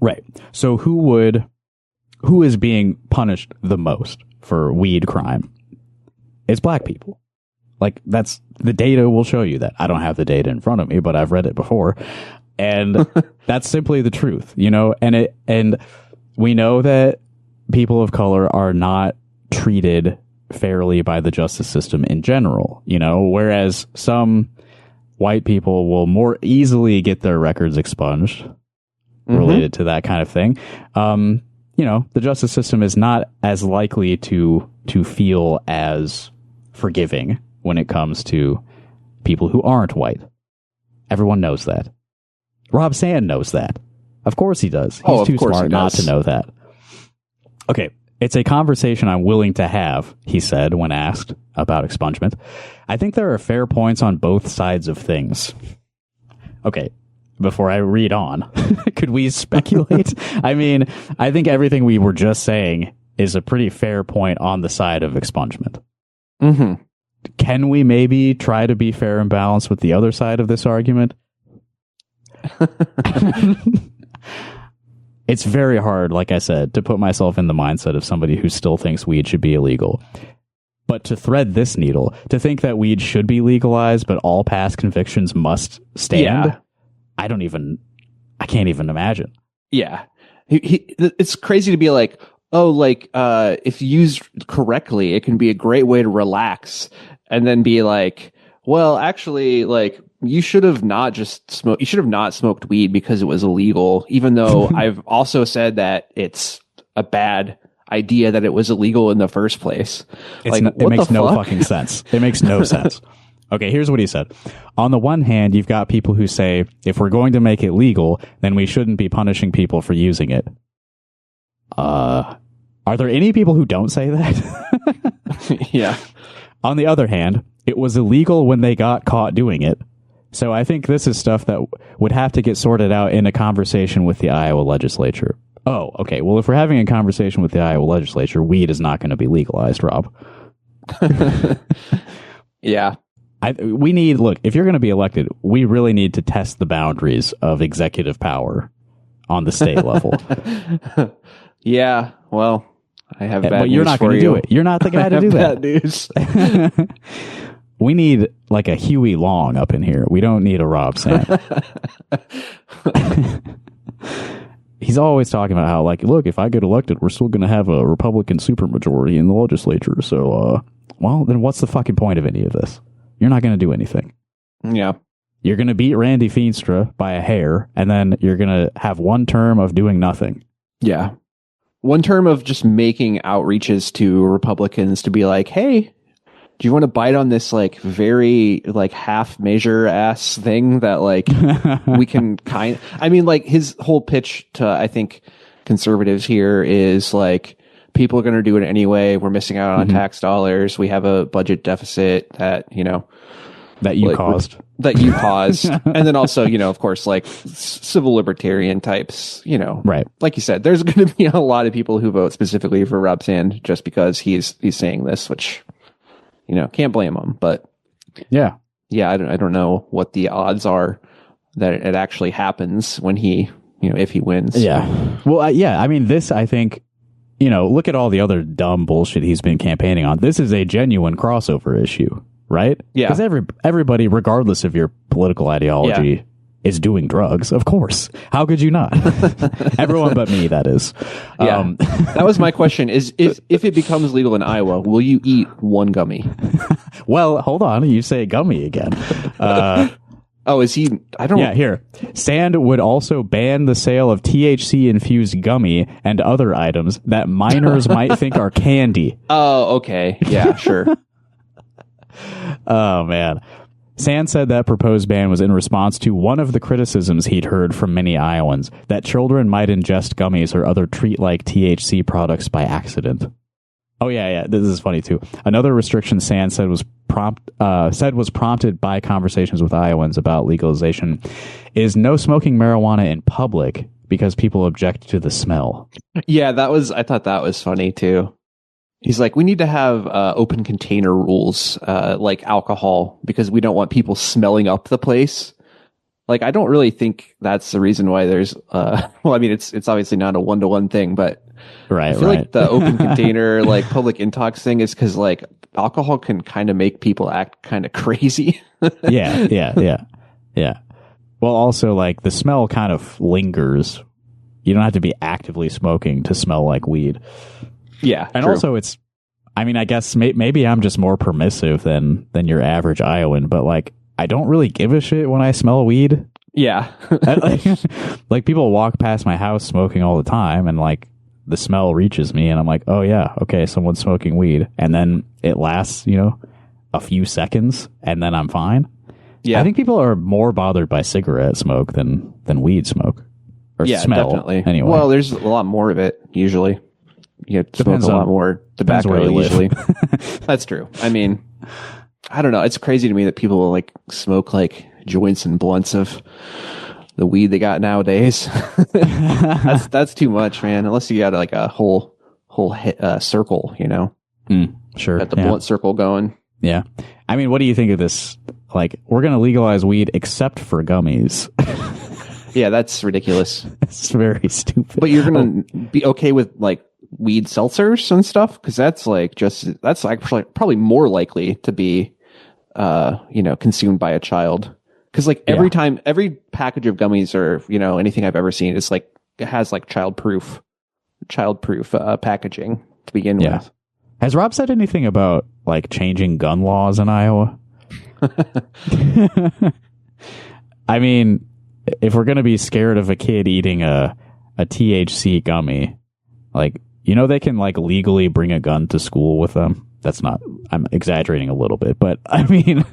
Right. So who is being punished the most for weed crime? It's black people. Like, that's, the data will show you that. I don't have the data in front of me, but I've read it before. And that's simply the truth, and we know that people of color are not treated fairly by the justice system in general, whereas some white people will more easily get their records expunged related to that kind of thing. The justice system is not as likely to feel as forgiving when it comes to people who aren't white. Everyone knows that. Rob Sand knows that. Of course he does. He's too smart not to know that. Okay, it's a conversation I'm willing to have, he said when asked about expungement. I think there are fair points on both sides of things. Okay, before I read on, could we speculate? I mean, I think everything we were just saying is a pretty fair point on the side of expungement. Mm-hmm. Can we maybe try to be fair and balanced with the other side of this argument? It's very hard, like I said, to put myself in the mindset of somebody who still thinks weed should be illegal. But to thread this needle, to think that weed should be legalized, but all past convictions must stand, Yeah. I can't even imagine. Yeah. It's crazy to be like, if used correctly, it can be a great way to relax, and then be like, well, actually, like, you should have not smoked weed because it was illegal, even though I've also said that it's a bad idea that it was illegal in the first place. It makes no fucking sense. It makes no sense. Okay, here's what he said. On the one hand, you've got people who say, if we're going to make it legal, then we shouldn't be punishing people for using it. Are there any people who don't say that? Yeah. On the other hand, it was illegal when they got caught doing it. So I think this is stuff that would have to get sorted out in a conversation with the Iowa legislature. Oh, okay. Well, if we're having a conversation with the Iowa legislature, weed is not going to be legalized, Rob. Yeah. Look, if you're going to be elected, we really need to test the boundaries of executive power on the state level. Yeah. Well, I have bad but you're news not for going to you. do it. You're not the guy to do that. Bad news. We need like a Huey Long up in here. We don't need a Rob Sand. He's always talking about how, like, look, if I get elected, we're still going to have a Republican supermajority in the legislature. So, well, then what's the fucking point of any of this? You're not going to do anything. Yeah. You're going to beat Randy Feenstra by a hair, and then you're going to have one term of doing nothing. Yeah. One term of just making outreaches to Republicans to be like, hey, do you want to bite on this like very like half measure ass thing that like we can I mean, like his whole pitch to, I think, conservatives here is like, people are going to do it anyway. We're missing out on tax dollars. We have a budget deficit that, you know, that you caused. That you caused. And then also, you know, of course, like civil libertarian types, you know, right. Like you said, there's going to be a lot of people who vote specifically for Rob Sand just because he's saying this, which, you know, can't blame him. But yeah, I don't know what the odds are that it actually happens when he, you know, if he wins. Yeah. Well, yeah, I mean, this, I think, you know, look at all the other dumb bullshit he's been campaigning on. This is a genuine crossover issue, right? Yeah. Because everybody, regardless of your political ideology, is doing drugs. Of course. How could you not? Everyone but me, that is. Yeah. That was my question is if it becomes legal in Iowa, will you eat one gummy? Well, hold on. You say gummy again. Oh, is he? I don't. Yeah, here. Sand would also ban the sale of THC-infused gummy and other items that minors might think are candy. Oh, okay. Yeah, sure. Oh, man. Sand said that proposed ban was in response to one of the criticisms he'd heard from many Iowans, that children might ingest gummies or other treat-like THC products by accident. Oh, yeah. This is funny, too. Another restriction Sand said was prompted by conversations with Iowans about legalization is no smoking marijuana in public because people object to the smell. Yeah, I thought that was funny, too. He's like, we need to have open container rules like alcohol because we don't want people smelling up the place. Like, I don't really think that's the reason why there's, well, I mean, it's obviously not a one-to-one thing, but I feel like the open container, like public intox thing is because like alcohol can kind of make people act kind of crazy. Yeah. Well, also like the smell kind of lingers. You don't have to be actively smoking to smell like weed. Yeah. And true. also it's, I mean, I guess maybe I'm just more permissive than your average Iowan, but like, I don't really give a shit when I smell weed. Yeah. Like people walk past my house smoking all the time and like the smell reaches me and I'm like, oh yeah, okay, someone's smoking weed. And then it lasts, you know, a few seconds and then I'm fine. Yeah. I think people are more bothered by cigarette smoke than weed smoke. Or smell, definitely. Anyway. Well, there's a lot more of it usually. You smoke a lot more tobacco usually. That's true. I mean, I don't know. It's crazy to me that people like smoke like joints and blunts of the weed they got nowadays. That's too much, man. Unless you got like a whole circle, you know. Sure. Got the blunt circle going. Yeah. I mean, what do you think of this? Like, we're going to legalize weed except for gummies. Yeah, that's ridiculous. It's very stupid. But you're going to be okay with like weed seltzers and stuff? Because that's like probably more likely to be, you know, consumed by a child. Because like every package of gummies or, you know, anything I've ever seen is like, it has like childproof packaging to begin with. Has Rob said anything about like changing gun laws in Iowa? I mean, if we're going to be scared of a kid eating a THC gummy, like, you know, they can like legally bring a gun to school with them. That's not, I'm exaggerating a little bit, but I mean,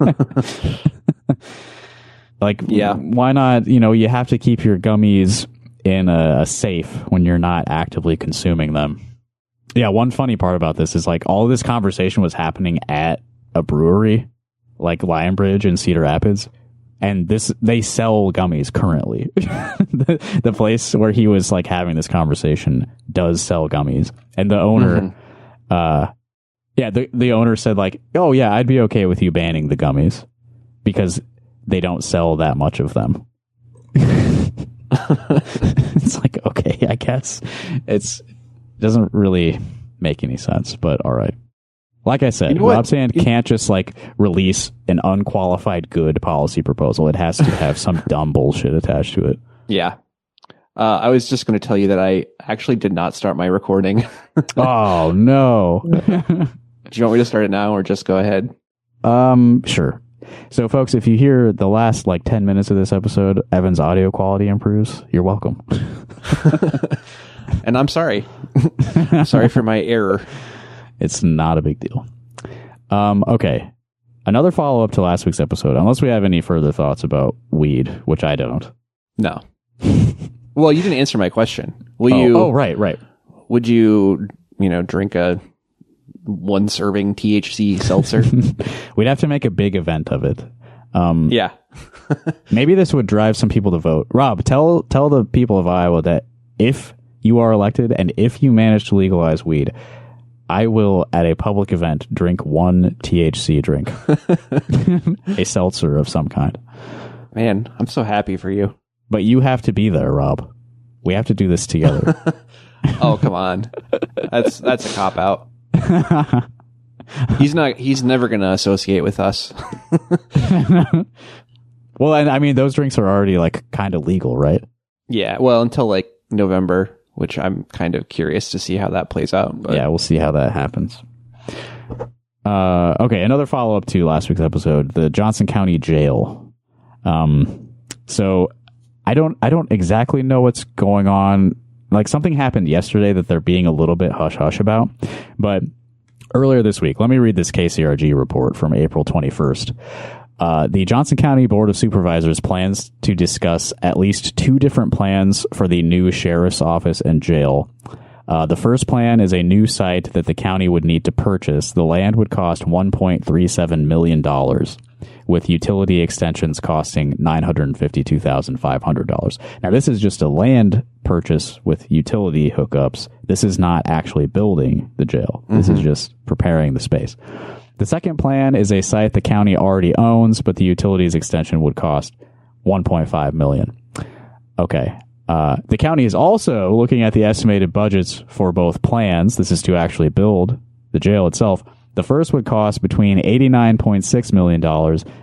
like, why not? You know, you have to keep your gummies in a safe when you're not actively consuming them. Yeah, one funny part about this is like all this conversation was happening at a brewery, like Lionbridge in Cedar Rapids, and they sell gummies currently. the place where he was like having this conversation does sell gummies, and the owner, the owner said like, "Oh yeah, I'd be okay with you banning the gummies because they don't sell that much of them." It's like, okay, I guess it doesn't really make any sense, but all right. Like I said, You know what? Rob Sand can't just like release an unqualified good policy proposal. It has to have some dumb bullshit attached to it. Yeah. I was just going to tell you that I actually did not start my recording. Oh, no. Do you want me to start it now or just go ahead? Sure. So, folks, if you hear the last like 10 minutes of this episode, Evan's audio quality improves. You're welcome. And I'm sorry. Sorry for my error. It's not a big deal. Okay. Another follow-up to last week's episode, unless we have any further thoughts about weed, which I don't. No. Well, you didn't answer my question. Will you? Oh, right. Would you, drink a 1 serving THC seltzer? We'd have to make a big event of it. Yeah. Maybe this would drive some people to vote. Rob, tell the people of Iowa that if you are elected and if you manage to legalize weed, I will, at a public event, drink 1 THC drink. A seltzer of some kind. Man, I'm so happy for you. But you have to be there, Rob. We have to do this together. Oh, come on. That's a cop-out. He's never going to associate with us. Well, and I mean, those drinks are already like kind of legal, right? Yeah, well, until like November, which I'm kind of curious to see how that plays out. But. Yeah, we'll see how that happens. Okay, another follow-up to last week's episode, the Johnson County Jail. So I don't exactly know what's going on. Like, something happened yesterday that they're being a little bit hush-hush about. But earlier this week, let me read this KCRG report from April 21st. The Johnson County Board of Supervisors plans to discuss at least 2 different plans for the new sheriff's office and jail. The first plan is a new site that the county would need to purchase. The land would cost $1.37 million, with utility extensions costing $952,500. Now, this is just a land purchase with utility hookups. This is not actually building the jail. This is just preparing the space. The second plan is a site the county already owns, but the utilities extension would cost $1.5 million. Okay. The county is also looking at the estimated budgets for both plans. This is to actually build the jail itself. The first would cost between $89.6 million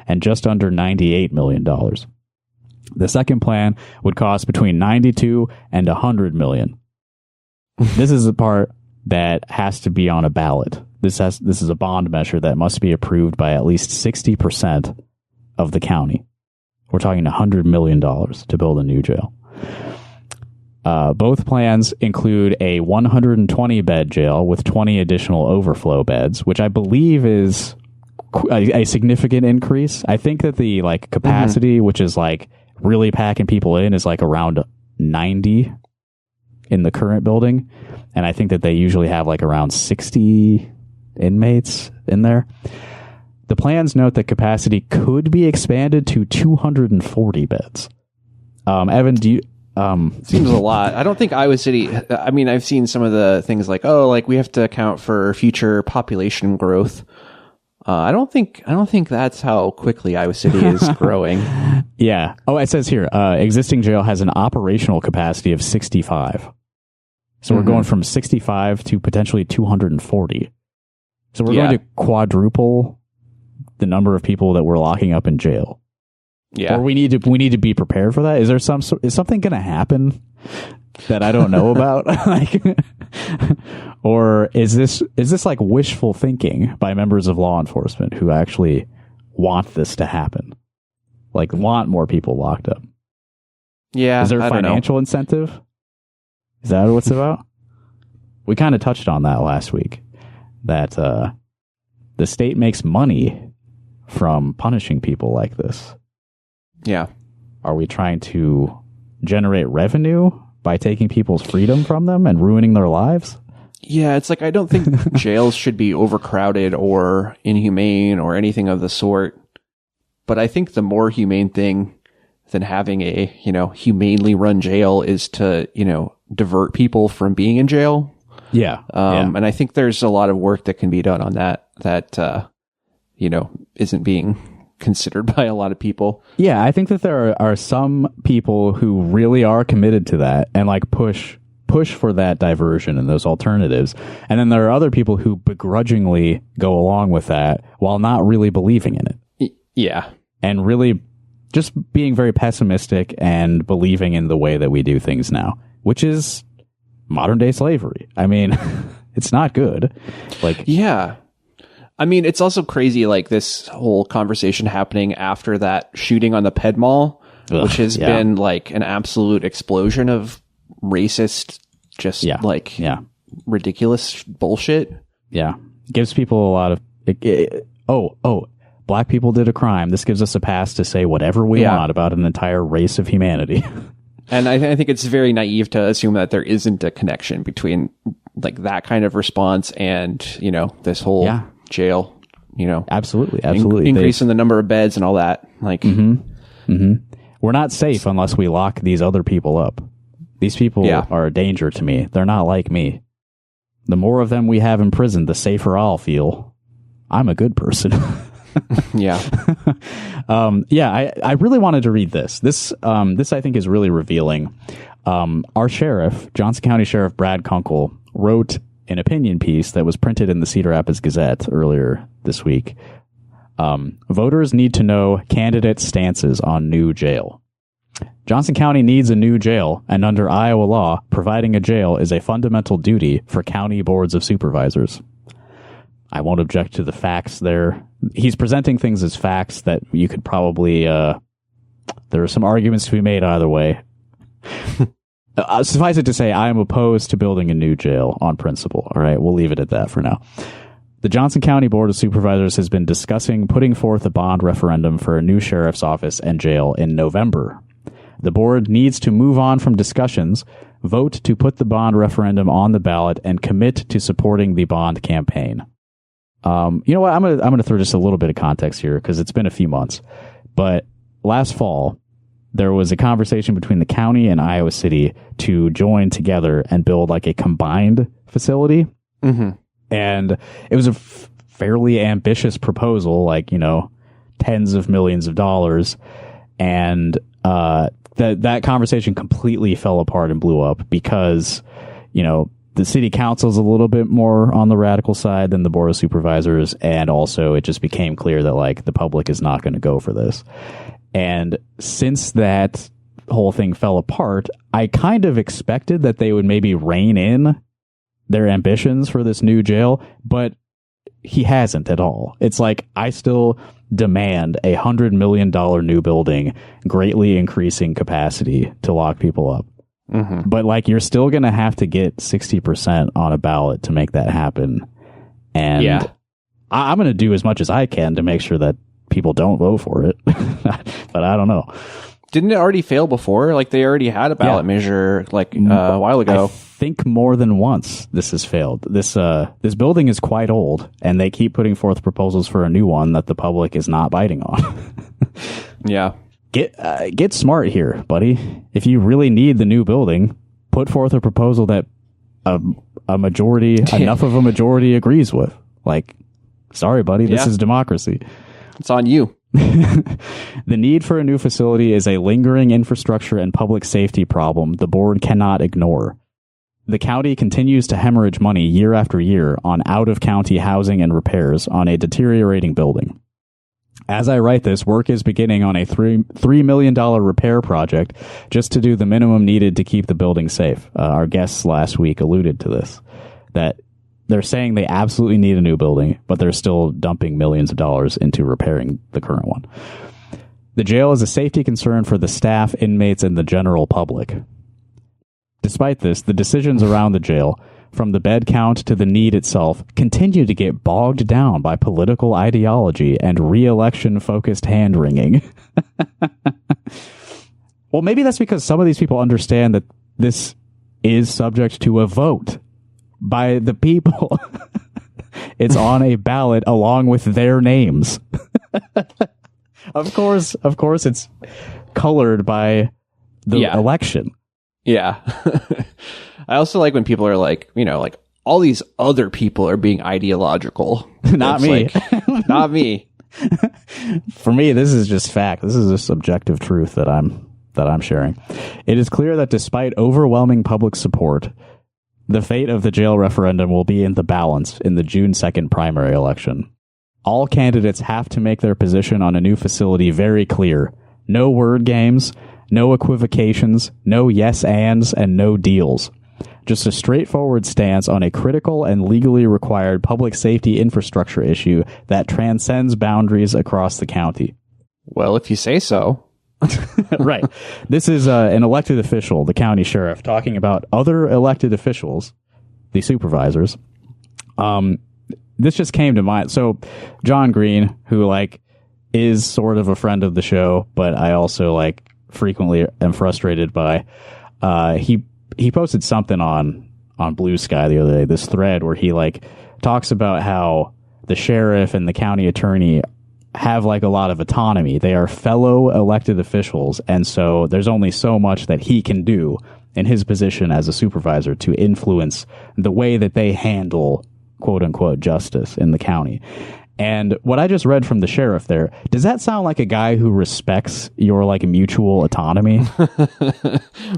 and just under $98 million. The second plan would cost between $92 and $100 million. This is the part that has to be on a ballot. This is a bond measure that must be approved by at least 60% of the county. We're talking $100 million to build a new jail. Both plans include a 120-bed jail with 20 additional overflow beds, which I believe is a significant increase. I think that the capacity, which is really packing people in, is around 90 in the current building, and I think that they usually have around 60 inmates in there. The plans note that capacity could be expanded to 240 beds. Evan, do you... Seems a lot. I don't think Iowa City, I mean, I've seen some of the things we have to account for future population growth. I don't think that's how quickly Iowa City is growing. Yeah. Oh, it says here, existing jail has an operational capacity of 65. So we're going from 65 to potentially 240. So we're going to quadruple the number of people that we're locking up in jail. Yeah. Or we need to be prepared for that. Is something going to happen that I don't know about? Or is this wishful thinking by members of law enforcement who actually want this to happen? Want more people locked up? Yeah. Is there a financial incentive? Is that what it's about? We kind of touched on that last week, that the state makes money from punishing people like this. Yeah. Are we trying to generate revenue by taking people's freedom from them and ruining their lives? Yeah, it's I don't think jails should be overcrowded or inhumane or anything of the sort. But I think the more humane thing than having a, humanely run jail is to, divert people from being in jail. Yeah. And I think there's a lot of work that can be done on that isn't being considered by a lot of people. Yeah, I think that there are some people who really are committed to that and push push for that diversion and those alternatives. And then there are other people who begrudgingly go along with that while not really believing in it. Yeah. And really just being very pessimistic and believing in the way that we do things now, which is modern day slavery. I mean, it's not good. Like, yeah. I mean, it's also crazy, like this whole conversation happening after that shooting on the Ped Mall, which has been like an absolute explosion of racist, just ridiculous bullshit. Yeah. It gives people a lot of, black people did a crime. This gives us a pass to say whatever we want about an entire race of humanity. And I think it's very naive to assume that there isn't a connection between like that kind of response and, you know, this whole jail, you know. Absolutely. Increase in the number of beds and all that. Like, we're not safe unless we lock these other people up. These people are a danger to me. They're not like me. The more of them we have in prison, the safer I'll feel. I'm a good person. I really wanted to read this. This I think is really revealing. Our sheriff, Johnson County Sheriff Brad Kunkel, wrote an opinion piece that was printed in the Cedar Rapids Gazette earlier this week. Voters need to know candidate stances on new jail. Johnson County needs a new jail, and under Iowa law, providing a jail is a fundamental duty for county boards of supervisors. I won't object to the facts there. He's presenting things as facts that you could probably, there are some arguments to be made either way. Suffice it to say, I am opposed to building a new jail on principle. All right, we'll leave it at that for now. The Johnson County Board of Supervisors has been discussing putting forth a bond referendum for a new sheriff's office and jail in November. The board needs to move on from discussions, vote to put the bond referendum on the ballot, and commit to supporting the bond campaign. You know what? I'm gonna throw just a little bit of context here because it's been a few months. But last fall, there was a conversation between the county and Iowa City to join together and build like a combined facility. Mm-hmm. And it was a fairly ambitious proposal, like, you know, tens of millions of dollars. And that conversation completely fell apart and blew up because, you know, the city council is a little bit more on the radical side than the board of supervisors. And also it just became clear that like the public is not going to go for this. And since that whole thing fell apart, I kind of expected that they would maybe rein in their ambitions for this new jail, but he hasn't at all. It's like, I still demand $100 million new building, greatly increasing capacity to lock people up. Mm-hmm. But like, you're still going to have to get 60% on a ballot to make that happen. And I'm going to do as much as I can to make sure that people don't vote for it. But I don't know. Didn't it already fail before? Like they already had a ballot measure like a while ago. I think more than once this has failed. This building is quite old, and they keep putting forth proposals for a new one that the public is not biting on. Yeah. Get smart here, buddy. If you really need the new building, put forth a proposal that a majority, enough of a majority agrees with. Like, sorry, buddy, this is democracy. It's on you. The need for a new facility is a lingering infrastructure and public safety problem the board cannot ignore. The county continues to hemorrhage money year after year on out-of-county housing and repairs on a deteriorating building. As I write this, work is beginning on a $3 million repair project just to do the minimum needed to keep the building safe. Our guests last week alluded to this, that they're saying they absolutely need a new building, but they're still dumping millions of dollars into repairing the current one. The jail is a safety concern for the staff, inmates, and the general public. Despite this, the decisions around the jail, from the bed count to the need itself, continue to get bogged down by political ideology and re-election-focused hand-wringing. Well, maybe that's because some of these people understand that this is subject to a vote by the people. It's on a ballot along with their names. Of course, it's colored by the election. Yeah. I also like when people are like, you know, like all these other people are being ideological. Not me. Like, not me. For me, this is just fact. This is a subjective truth that I'm that I'm sharing. It is clear that despite overwhelming public support, the fate of the jail referendum will be in the balance in the June 2nd primary election. All candidates have to make their position on a new facility very clear. No word games, no equivocations, no yes-ands, and no deals. Just a straightforward stance on a critical and legally required public safety infrastructure issue that transcends boundaries across the county. Well, if you say so. Right. This is an elected official, the county sheriff, talking about other elected officials, the supervisors. This just came to mind. So John Green, who is sort of a friend of the show, but I also frequently am frustrated by, he posted something on Blue Sky the other day, this thread where he talks about how the sheriff and the county attorney have a lot of autonomy. They are fellow elected officials, and so there's only so much that he can do in his position as a supervisor to influence the way that they handle quote unquote justice in the county. And what I just read from the sheriff there, does that sound like a guy who respects your mutual autonomy?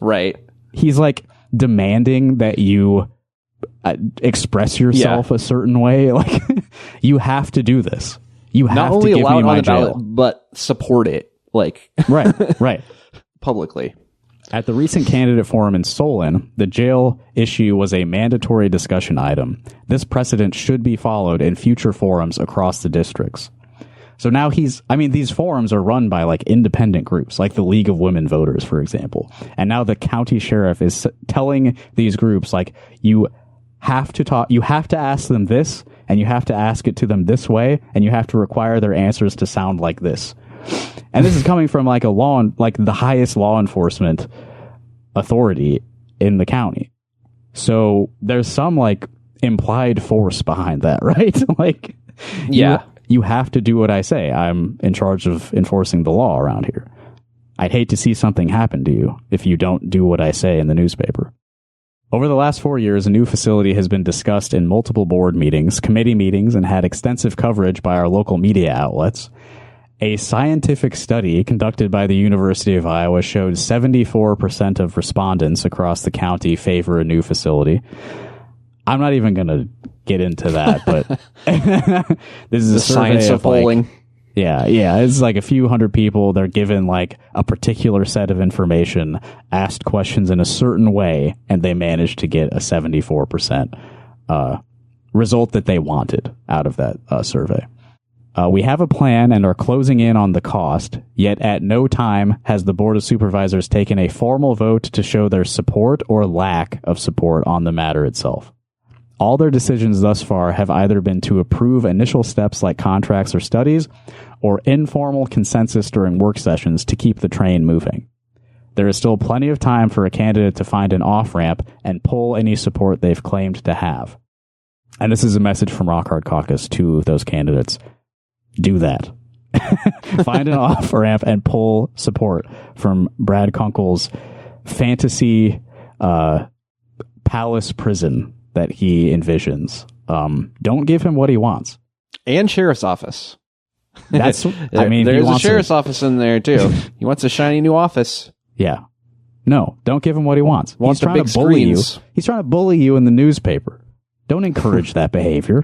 Right. He's demanding that you express yourself a certain way. You have to do this. You have not only to give allow me it my on the jail. ballot, but support it Right. publicly. At the recent candidate forum in Solon, the jail issue was a mandatory discussion item. This precedent should be followed in future forums across the districts. So now these forums are run by independent groups, like the League of Women Voters, for example. And now the county sheriff is telling these groups, you have to ask them this, and you have to ask it to them this way, and you have to require their answers to sound like this. And this is coming from the highest law enforcement authority in the county. So there's some implied force behind that, right? Yeah. You have to do what I say. I'm in charge of enforcing the law around here. I'd hate to see something happen to you if you don't do what I say in the newspaper. Over the last 4 years, a new facility has been discussed in multiple board meetings, committee meetings, and had extensive coverage by our local media outlets. A scientific study conducted by the University of Iowa showed 74% of respondents across the county favor a new facility. I'm not even going to get into that, but this is the a science of polling. Yeah. It's a few hundred people. They're given a particular set of information, asked questions in a certain way, and they managed to get a 74% result that they wanted out of that survey. We have a plan and are closing in on the cost, yet at no time has the Board of Supervisors taken a formal vote to show their support or lack of support on the matter itself. All their decisions thus far have either been to approve initial steps like contracts or studies, or informal consensus during work sessions to keep the train moving. There is still plenty of time for a candidate to find an off-ramp and pull any support they've claimed to have. And this is a message from Rock Hard Caucus to those candidates. Do that. Find an off-ramp and pull support from Brad Kunkel's fantasy palace prison that he envisions. Don't give him what he wants. And sheriff's office. There's a sheriff's office in there too. He wants a shiny new office. Yeah. No, don't give him what he wants. Wants He's trying the big to bully screens. you. He's trying to bully you in the newspaper. Don't encourage that behavior.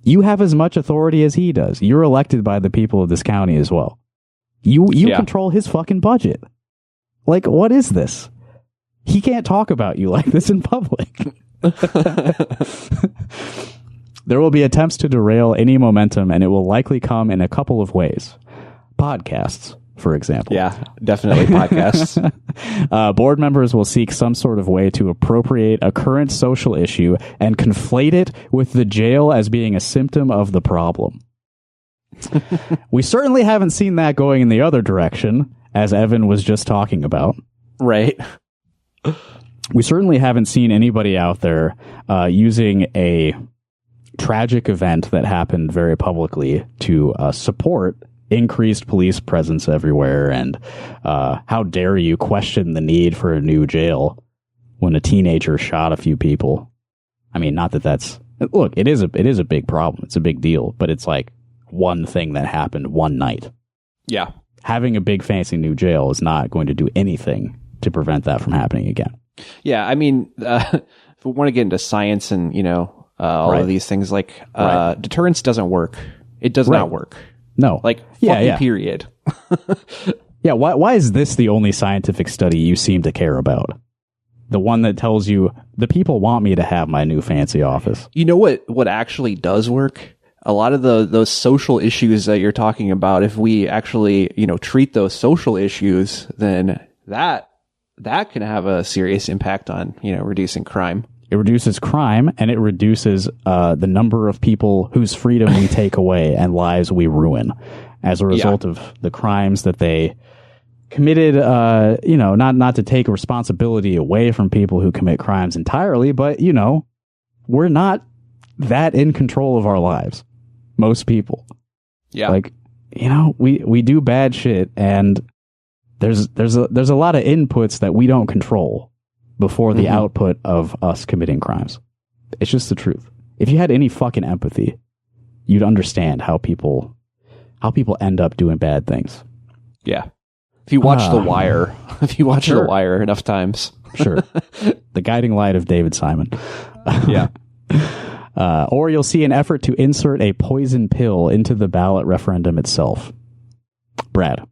You have as much authority as he does. You're elected by the people of this county as well. You control his fucking budget. What is this? He can't talk about you like this in public. There will be attempts to derail any momentum, and it will likely come in a couple of ways. Podcasts, for example. Yeah, definitely podcasts. Board members will seek some sort of way to appropriate a current social issue and conflate it with the jail as being a symptom of the problem. We certainly haven't seen that going in the other direction, as Evan was just talking about. Right. We certainly haven't seen anybody out there using a tragic event that happened very publicly to support increased police presence everywhere, and how dare you question the need for a new jail when a teenager shot a few people. I mean, not that that's... Look, it is a big problem. It's a big deal, but it's one thing that happened one night. Yeah. having a big fancy new jail is not going to do anything to prevent that from happening again. Yeah, I mean, if we want to get into science and, all Right. of these things, like, deterrence doesn't work. It does not work. No. Like, Yeah. period. Yeah, why is this the only scientific study you seem to care about? The one that tells you the people want me to have my new fancy office. You know what actually does work? A lot of those social issues that you're talking about, if we actually, treat those social issues, then that can have a serious impact on, reducing crime. It reduces crime, and it reduces the number of people whose freedom we take away and lives we ruin as a result of the crimes that they committed. Not to take responsibility away from people who commit crimes entirely, but we're not that in control of our lives. Most people, we do bad shit, and there's a lot of inputs that we don't control before the output of us committing crimes. It's just the truth. If you had any fucking empathy, you'd understand how people end up doing bad things. Yeah. If you watch The Wire, The Wire enough times. Sure. The guiding light of David Simon. Yeah. Or you'll see an effort to insert a poison pill into the ballot referendum itself. Brad,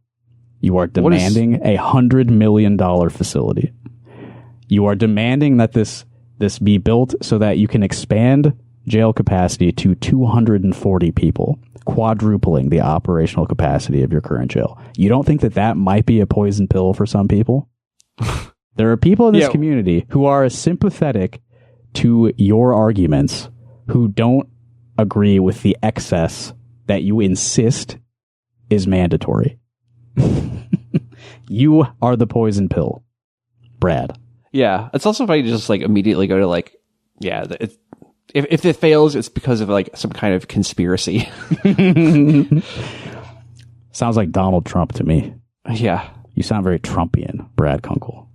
you are demanding a $100 million facility. You are demanding that this be built so that you can expand jail capacity to 240 people, quadrupling the operational capacity of your current jail. You don't think that might be a poison pill for some people? There are people in this community who are sympathetic to your arguments who don't agree with the excess that you insist is mandatory. You are the poison pill, Brad. Yeah, it's also funny to just immediately go to if it fails, it's because of some kind of conspiracy. Sounds like Donald Trump to me. Yeah. You sound very Trumpian, Brad Kunkel.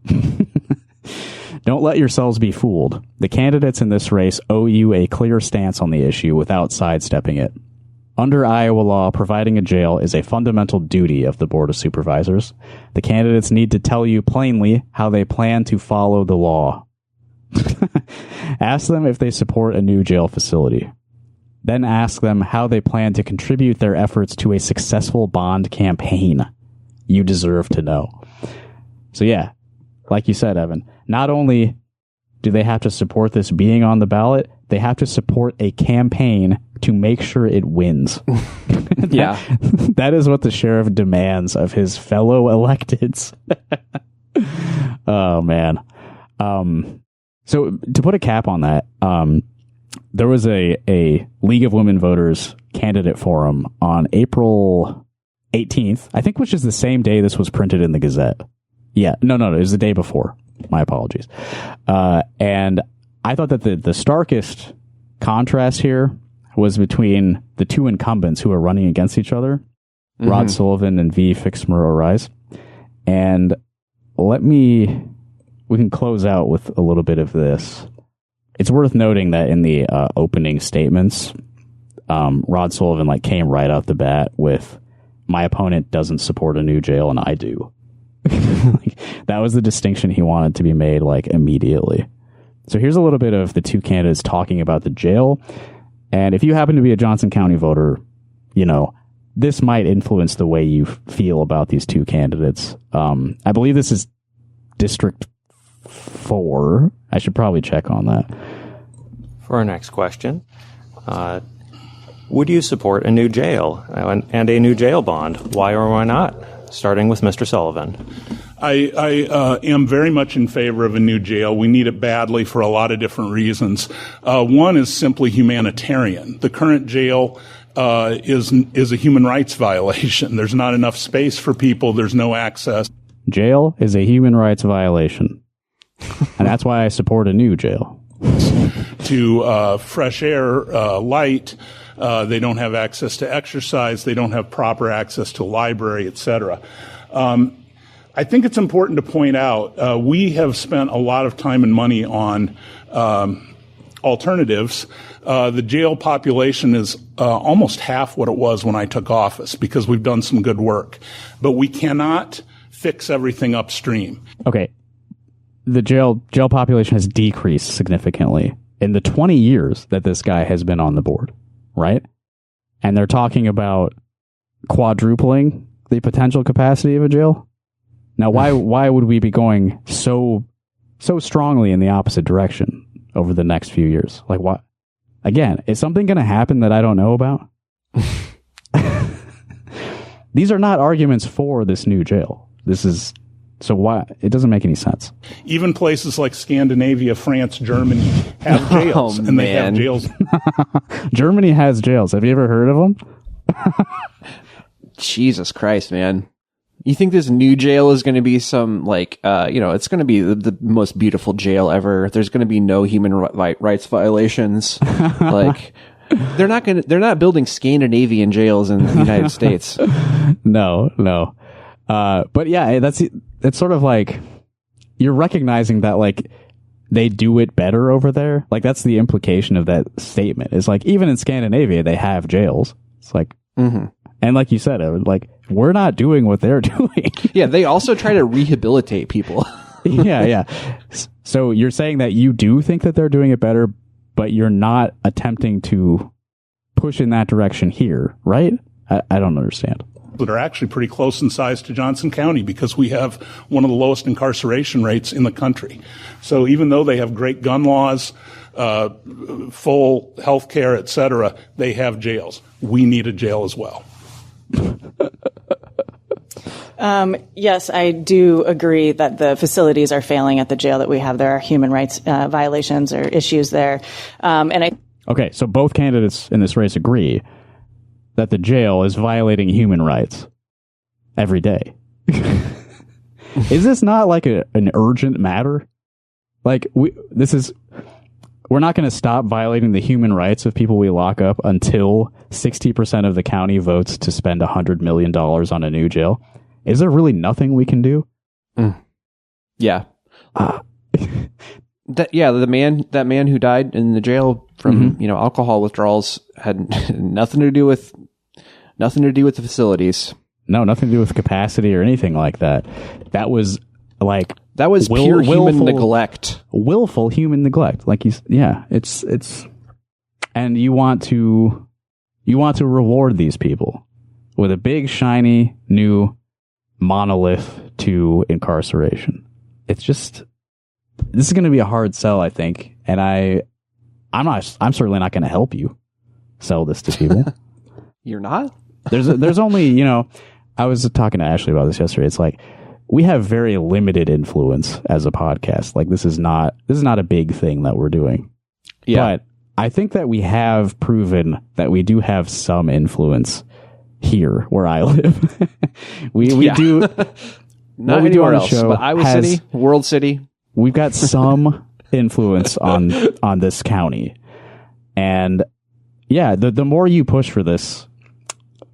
Don't let yourselves be fooled. The candidates in this race owe you a clear stance on the issue without sidestepping it. Under Iowa law, providing a jail is a fundamental duty of the Board of Supervisors. The candidates need to tell you plainly how they plan to follow the law. Ask them if they support a new jail facility. Then ask them how they plan to contribute their efforts to a successful bond campaign. You deserve to know. So yeah, like you said, Evan, not only do they have to support this being on the ballot, they have to support a campaign to make sure it wins. Yeah. That is what the sheriff demands of his fellow electeds. Oh, man. So to put a cap on that, there was a League of Women Voters candidate forum on April 18th, I think, which is the same day this was printed in the Gazette. Yeah, no, it was the day before. My apologies. And I thought that the starkest contrast here was between the two incumbents who are running against each other, Rod Sullivan and V. Fixmer Rise. And we can close out with a little bit of this. It's worth noting that in the opening statements, Rod Sullivan came right out the bat with, my opponent doesn't support a new jail and I do. That was the distinction he wanted to be made immediately. So here's a little bit of the two candidates talking about the jail. And if you happen to be a Johnson County voter, this might influence the way you feel about these two candidates. I believe this is District 4. I should probably check on that. For our next question, would you support a new jail and a new jail bond? Why or why not? Starting with Mr. Sullivan. I am very much in favor of a new jail. We need it badly for a lot of different reasons. One is simply humanitarian. The current jail is a human rights violation. There's not enough space for people. The's no access. Jail is a human rights violation. And that's why I support a new jail. To fresh air, light. They don't have access to exercise. They don't have proper access to library, etc. I think it's important to point out we have spent a lot of time and money on alternatives, the jail population is almost half what it was when I took office because we've done some good work. But we cannot fix everything upstream. Okay. The jail population has decreased significantly in the 20 years that this guy has been on the board, right? And they're talking about quadrupling the potential capacity of a jail. Now, why would we be going so strongly in the opposite direction over the next few years? Like, what? Again, is something going to happen that I don't know about? These are not arguments for this new jail. So why? It doesn't make any sense. Even places like Scandinavia, France, Germany have jails, and they have jails. Germany has jails. Have you ever heard of them? Jesus Christ, man. You think this new jail is going to be some, like, it's going to be the most beautiful jail ever. There's going to be no human rights violations. Like, they're not building Scandinavian jails in the United States. No. But yeah, it's sort of like you're recognizing that, like, they do it better over there. Like, that's the implication of that statement. It's like, even in Scandinavia, they have jails. It's like, and like you said, like, we're not doing what they're doing. Yeah, they also try to rehabilitate people. Yeah. So you're saying that you do think that they're doing it better, but you're not attempting to push in that direction here, right? I don't understand. That are actually pretty close in size to Johnson County because we have one of the lowest incarceration rates in the country. So even though they have great gun laws, full health care, et cetera, they have jails. We need a jail as well. Yes, I do agree that the facilities are failing at the jail that we have. There are human rights violations or issues there. Okay, so both candidates in this race agree that the jail is violating human rights every day. Is this not like an urgent matter? Like, we're not going to stop violating the human rights of people we lock up until 60% of the county votes to spend $100 million on a new jail. Is there really nothing we can do? Yeah. That man who died in the jail from alcohol withdrawals had nothing to do with the facilities. No, nothing to do with capacity or anything like that. That was pure human neglect. Willful human neglect. Like it's and you want to reward these people with a big shiny new monolith to incarceration. It's just, this is going to be a hard sell, I think, and I'm certainly not going to help you sell this to people. You're not? There's only, I was talking to Ashley about this yesterday. It's like, we have very limited influence as a podcast. Like, this is not a big thing that we're doing. Yeah. But I think that we have proven that we do have some influence here where I live. we do. Not anywhere else, but Iowa City, World City. We've got some influence on this county. And yeah, the more you push for this,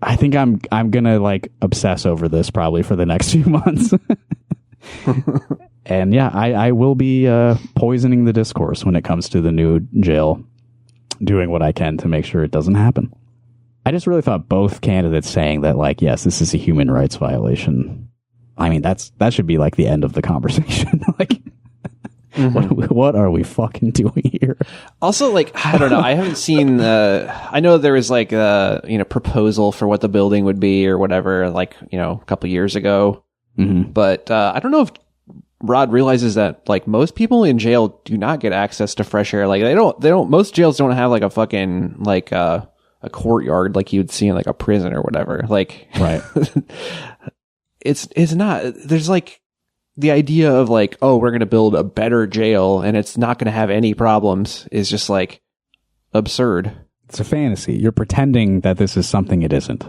I think I'm gonna like obsess over this probably for the next few months. And yeah, I will be poisoning the discourse when it comes to the new jail, doing what I can to make sure it doesn't happen. I just really thought both candidates saying that, like, yes, this is a human rights violation. I mean, that should be like the end of the conversation. Like, what are we fucking doing here? Also, like, I don't know. I haven't seen. I know there was like a proposal for what the building would be or whatever, like a couple years ago. Mm-hmm. But I don't know if Rod realizes that like most people in jail do not get access to fresh air. Like they don't. Most jails don't have like a fucking like a courtyard like you'd see in like a prison or whatever. Like, right. It's not. There's like the idea of like, oh, we're going to build a better jail and it's not going to have any problems is just like absurd. It's a fantasy. You're pretending that this is something it isn't.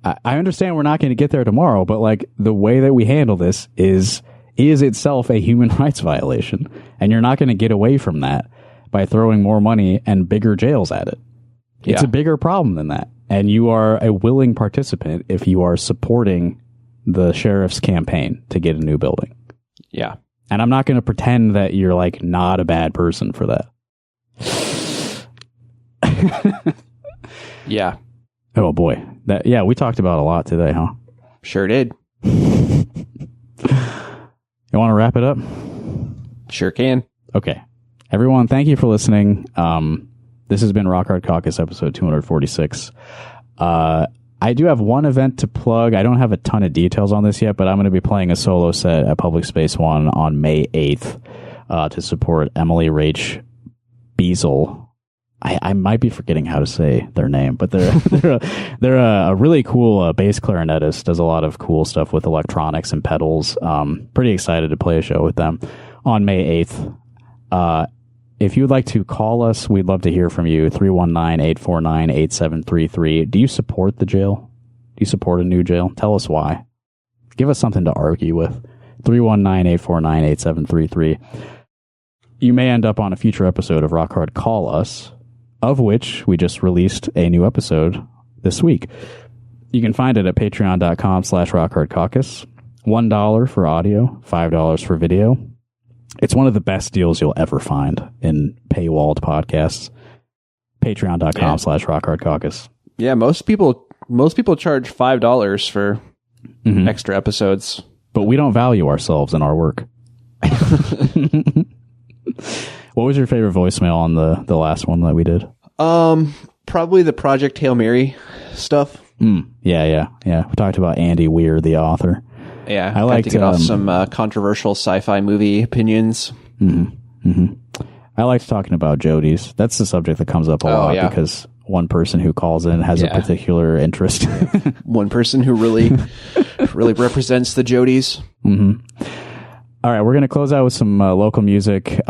I understand we're not going to get there tomorrow, but like the way that we handle this is itself a human rights violation. And you're not going to get away from that by throwing more money and bigger jails at it. It's a bigger problem than that. And you are a willing participant if you are supporting the sheriff's campaign to get a new building. Yeah. And I'm not going to pretend that you're like not a bad person for that. Yeah. Oh boy. We talked about a lot today, huh? Sure did. You want to wrap it up? Sure can. Okay. Everyone, thank you for listening. This has been Rock Hard Caucus episode 246. I do have one event to plug. I don't have a ton of details on this yet, but I'm going to be playing a solo set at Public Space 1 on May 8th to support Emily Rach Beazle. I might be forgetting how to say their name, but they're a really cool bass clarinetist, does a lot of cool stuff with electronics and pedals. Pretty excited to play a show with them on May 8th. If you would like to call us, we'd love to hear from you. 319-849-8733. Do you support the jail? Do you support a new jail? Tell us why. Give us something to argue with. 319-849-8733. You may end up on a future episode of Rock Hard Call Us, of which we just released a new episode this week. You can find it at patreon.com/rockhardcaucus. $1 for audio, $5 for video. It's one of the best deals you'll ever find in paywalled podcasts. Patreon.com/rockhardcaucus. Yeah, most people charge $5 for extra episodes. But we don't value ourselves in our work. What was your favorite voicemail on the last one that we did? Probably the Project Hail Mary stuff. Yeah. We talked about Andy Weir, the author. Yeah, I like to get off some controversial sci-fi movie opinions. I liked talking about Jodies. That's the subject that comes up a lot because one person who calls in has a particular interest. One person who really represents the Jodies. All right, we're going to close out with some local music.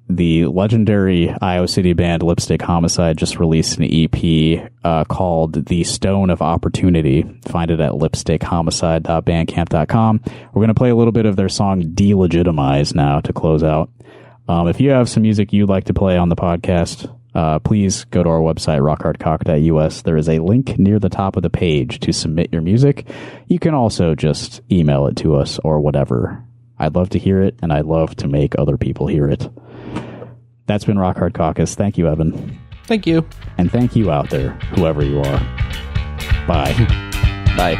The legendary Iowa City band Lipstick Homicide just released an EP called The Stone of Opportunity. Find it at lipstickhomicide.bandcamp.com. We're going to play a little bit of their song Delegitimize now to close out. If you have some music you'd like to play on the podcast, please go to our website, rockhardcock.us. There is a link near the top of the page to submit your music. You can also just email it to us or whatever. I'd love to hear it, and I'd love to make other people hear it. That's been Rock Hard Caucus. Thank you, Evan. Thank you. And thank you out there, whoever you are. Bye. Bye.